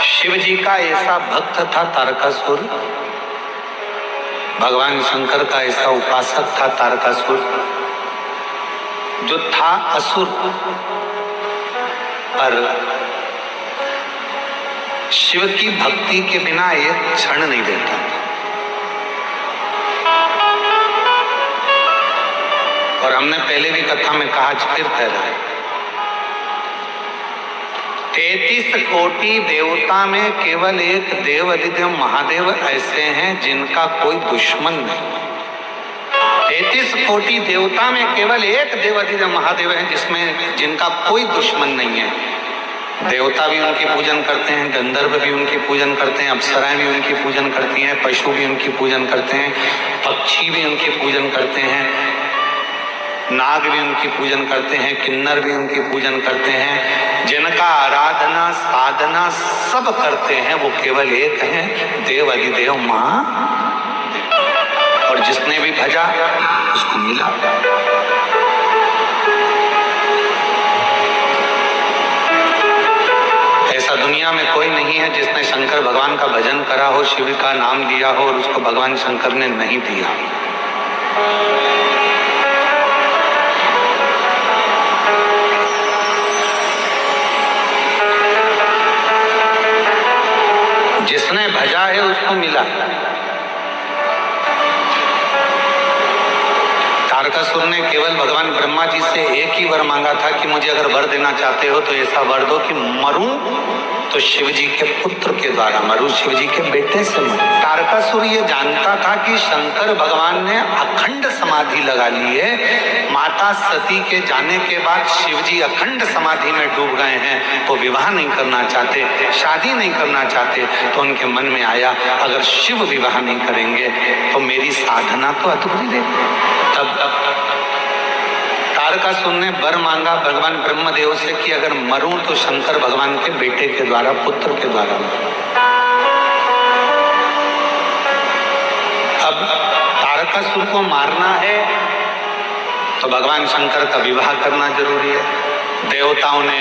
शिव जी का ऐसा भक्त था तारकासुर, भगवान शंकर का ऐसा उपासक था तारकासुर, जो था असुर पर शिव की भक्ति के बिना एक क्षण नहीं देता। और हमने पहले भी कथा में कहा, फिर कह रहा है, 33 कोटि देवता में केवल एक देव अधिदेव महादेव ऐसे हैं जिनका कोई दुश्मन नहीं। 33 कोटि देवता में केवल एक देव अधिदेव महादेव है जिसमें जिनका कोई दुश्मन नहीं है। देवता भी उनकी पूजन करते हैं, गंधर्व भी उनकी पूजन करते हैं, अप्सराएं भी उनकी पूजन करती हैं, पशु भी उनकी पूजन करते हैं, पक्षी भी उनकी पूजन करते हैं, नाग भी उनकी पूजन करते हैं, किन्नर भी उनकी पूजन करते हैं। जिनका आराधना साधना सब करते हैं वो केवल एक है, देव अधिदेव महादेव। और जिसने भी भजा उसको मिला। ऐसा दुनिया में कोई नहीं है जिसने शंकर भगवान का भजन करा हो, शिव का नाम लिया हो और उसको भगवान शंकर ने नहीं दिया। जिसने भजा है उसको मिला। तारकासुर ने केवल भगवान ब्रह्मा जी से एक ही वर मांगा था कि मुझे अगर वर देना चाहते हो तो ऐसा वर दो कि मरूं तो शिव जी के पुत्र के द्वारा मरूं, शिव जी के बेटे से मरूं। तारकासुर ये जानता था कि शंकर भगवान ने अखंड समाधि लगा ली है। माता सती के जाने के बाद शिव जी अखंड समाधि में डूब गए हैं। वो विवाह नहीं करना चाहते, शादी नहीं करना चाहते। तो उनके मन में आया, अगर शिव विवाह नहीं करेंगे तो मेरी साधना तो अधूरी रहेगी। तब तारकासुर ने वर मांगा भगवान ब्रह्मदेव से कि अगर मरूं तो शंकर भगवान के बेटे के द्वारा, पुत्र के द्वारा। अब तारकासुर को मारना है तो भगवान शंकर का विवाह करना जरूरी है। देवताओं ने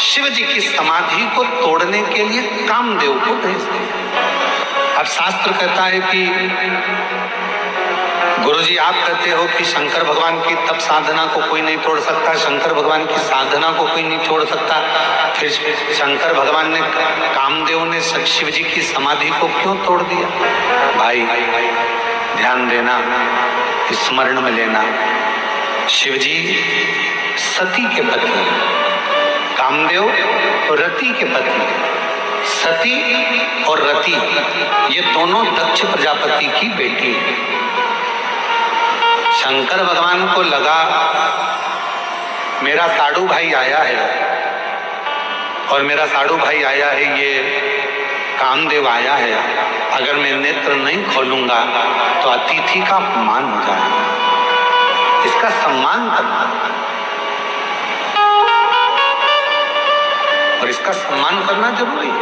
शिव जी की समाधि को तोड़ने के लिए कामदेव को भेज दिया। अब शास्त्र कहता है कि गुरुजी आप कहते हो कि शंकर भगवान की तप साधना को कोई नहीं तोड़ सकता, शंकर भगवान की साधना को कोई नहीं छोड़ सकता, फिर शंकर भगवान ने, कामदेव ने शिव जी की समाधि को क्यों तोड़ दिया? भाई ध्यान देना, स्मरण में लेना, शिव जी सती के पति, कामदेव रति के पति। सती और रति ये दोनों दक्ष प्रजापति की बेटी है। शंकर भगवान को लगा मेरा साड़ू भाई आया है और मेरा साड़ू भाई आया है, ये कामदेव आया है, अगर मैं नेत्र नहीं खोलूंगा तो अतिथि का अपमान हो जाएगा, इसका सम्मान करना और इसका सम्मान करना जरूरी है।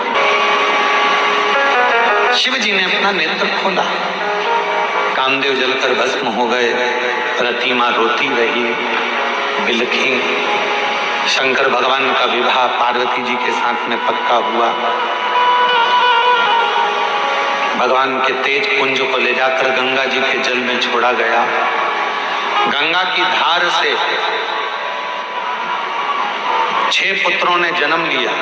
शिव जी ने अपना नेत्र खोला, कामदेव जलकर भस्म हो गए, रतिमा रोती रही, बिलखी। शंकर भगवान का विवाह पार्वती जी के साथ में पक्का हुआ। भगवान के तेज पुंज को ले जाकर गंगा जी के जल में छोड़ा गया। गंगा की धार से 6 पुत्रों ने जन्म लिया।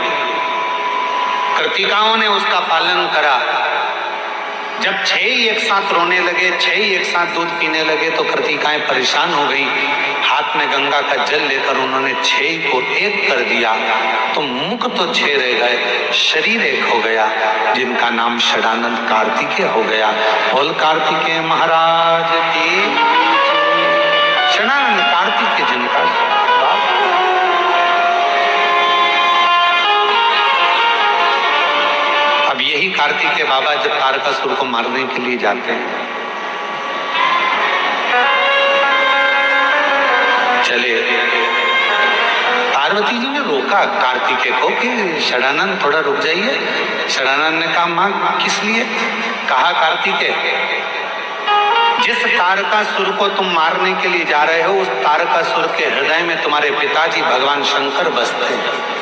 कृतिकाओं ने उसका पालन करा। जब 6 ही एक साथ रोने लगे, 6 ही एक साथ दूध पीने लगे तो कृतिकाएं परेशान हो गई। हाथ में गंगा का जल लेकर उन्होंने 6 को एक कर दिया तो मुख तो 6 रह गए, शरीर एक हो गया, जिनका नाम षडानंद कार्तिकेय हो गया। बोल कार्तिकेय महाराज की। षडानंद कार्तिकेय जिनका अब यही कार्तिकेय बाबा जब तारकासुर को मारने के लिए जाते हैं, चले, पार्वती जी ने रोका कार्तिकेय को कि षडानंद थोड़ा रुक जाइए। षडानंद ने कहा मां किस लिए? कहा कार्तिकेय, जिस तारकासुर को तुम मारने के लिए जा रहे हो उस तारकासुर के हृदय में तुम्हारे पिताजी भगवान शंकर बसते हैं।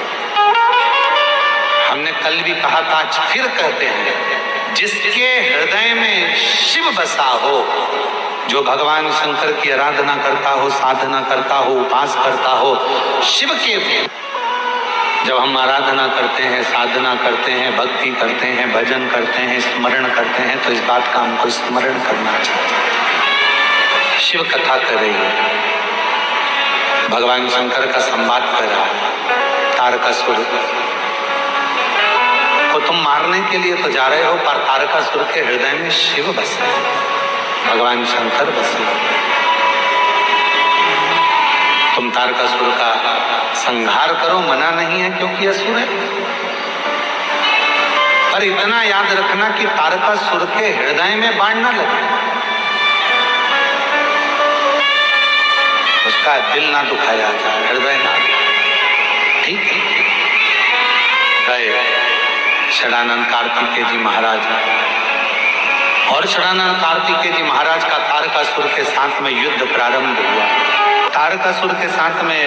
हमने कल भी कहा था, आज फिर कहते हैं, जिसके हृदय में शिव बसा हो, जो भगवान शंकर की आराधना करता हो, साधना करता हो, उपास करता हो, शिव के जब हम आराधना करते हैं, साधना करते हैं, भक्ति करते हैं, भजन करते हैं, स्मरण करते हैं, तो इस बात का हमको स्मरण करना चाहिए। शिव कथा कर रही है, भगवान शंकर का संवाद कर रहा है। तारकासुर को तुम मारने के लिए तो जा रहे हो, पर तारकासुर के हृदय में शिव बसे, भगवान शंकर बसे। तुम तारकासुर का संहार करो, मना नहीं है क्योंकि असुर है, पर इतना याद रखना कि तारकासुर के हृदय में बाण न लगे, उसका दिल ना दुखाया जाए, हृदय ना। ठीक है, गए षडानंद कार्तिकेय जी महाराज, और षडानंद कार्तिकेय जी महाराज का तारकासुर के साथ में युद्ध प्रारंभ हुआ। तारकासुर के साथ में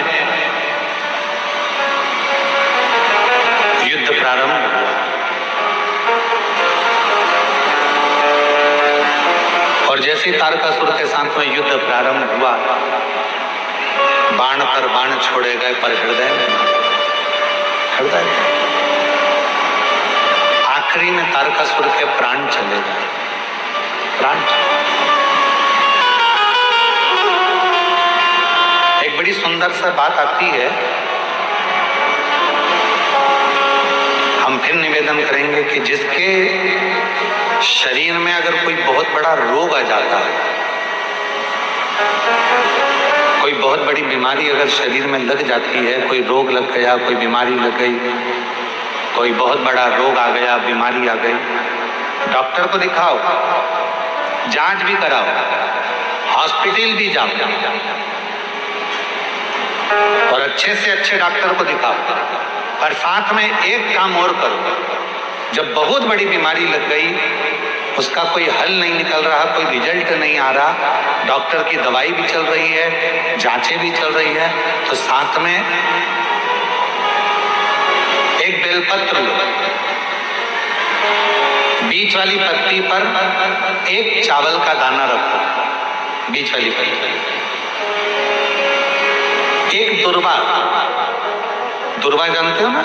युद्ध प्रारंभ हुआ और जैसे ही तारकासुर के साथ में युद्ध प्रारंभ हुआ, बाण पर बाण छोड़े गए, पर हृदय आखिरी में तारकासुर के प्राण चले गए, प्राण। एक बड़ी सुंदर सा बात आती है, हम फिर निवेदन करेंगे कि जिसके शरीर में अगर कोई बहुत बड़ा रोग आ जाता है, कोई बहुत बड़ी बीमारी अगर शरीर में लग जाती है, कोई रोग लग गया, कोई बीमारी लग गई, कोई बहुत बड़ा रोग आ गया, बीमारी आ गई, डॉक्टर को दिखाओ, जांच भी कराओ, हॉस्पिटल भी जाओ और अच्छे से अच्छे डॉक्टर को दिखाओ, पर साथ में एक काम और करो, जब बहुत बड़ी बीमारी लग गई, उसका कोई हल नहीं निकल रहा, कोई रिजल्ट नहीं आ रहा, डॉक्टर की दवाई भी चल रही है, जांचें भी चल रही है, तो साथ में एक बेलपत्र लो, बीच वाली पत्ती पर एक चावल का दाना रखो, बीच वाली पत्ती, एक दुर्वा, दुर्वा जानते हो ना,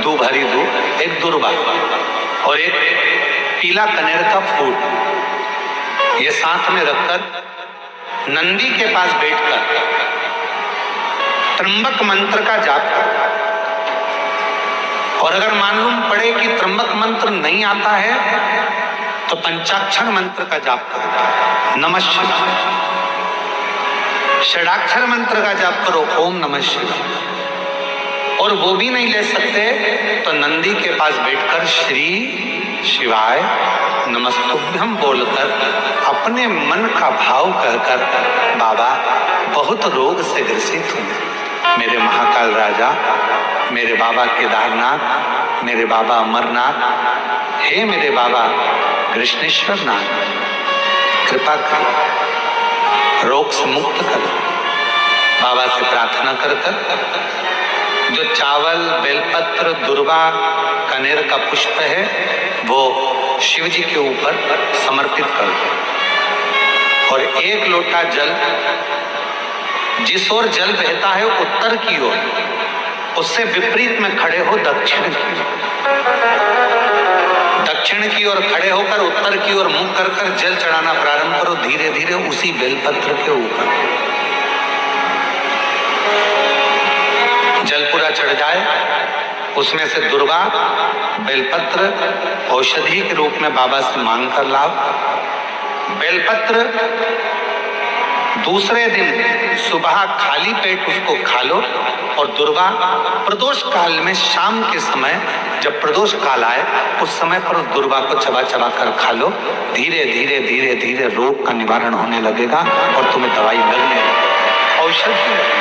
दूब, हरी दूब, एक दुर्वा और एक पीला कनेर का फूल, ये साथ में रखकर नंदी के पास बैठकर त्र्यंबक मंत्र का जाप कर, और अगर मालूम पड़े कि त्र्यंबक मंत्र नहीं आता है तो पंचाक्षर मंत्र का जाप करो, नमः शिवाय। षडाक्षर मंत्र का जाप करो, ओम नमः शिवाय। और वो भी नहीं ले सकते तो नंदी के पास बैठकर श्री शिवाय नमस्तुभ्यम बोलकर अपने मन का भाव कहकर, बाबा बहुत रोग से ग्रसित हूं, मेरे महाकाल राजा, मेरे बाबा केदारनाथ, मेरे बाबा अमरनाथ, हे मेरे बाबा कृष्णेश्वर नाथ, कृपा करो, रोग से मुक्त करो। बाबा से प्रार्थना कर जो चावल, बेलपत्र, दुर्वा, कनेर का पुष्प है वो शिव जी के ऊपर समर्पित कर दो, और एक लोटा जल, जिस ओर जल बहता है उत्तर की ओर, उससे विपरीत में खड़े हो दक्षिण की ओर। दक्षिण की ओर खड़े होकर उत्तर की ओर मुंह कर कर जल चढ़ाना प्रारंभ करो, धीरे धीरे उसी बेलपत्र के ऊपर जल पूरा चढ़ जाए, उसमें से दुर्वा बेलपत्र औषधि के रूप में बाबा से मांग कर लाओ। बेलपत्र दूसरे दिन सुबह खाली पेट उसको खा लो, और दुर्वा प्रदोष काल में शाम के समय जब प्रदोष काल आए उस समय पर उस दुर्वा को चबा चबा कर खा लो। धीरे धीरे धीरे धीरे रोग का निवारण होने लगेगा और तुम्हें दवाई लगने लगेगी, औषधि लगेगी।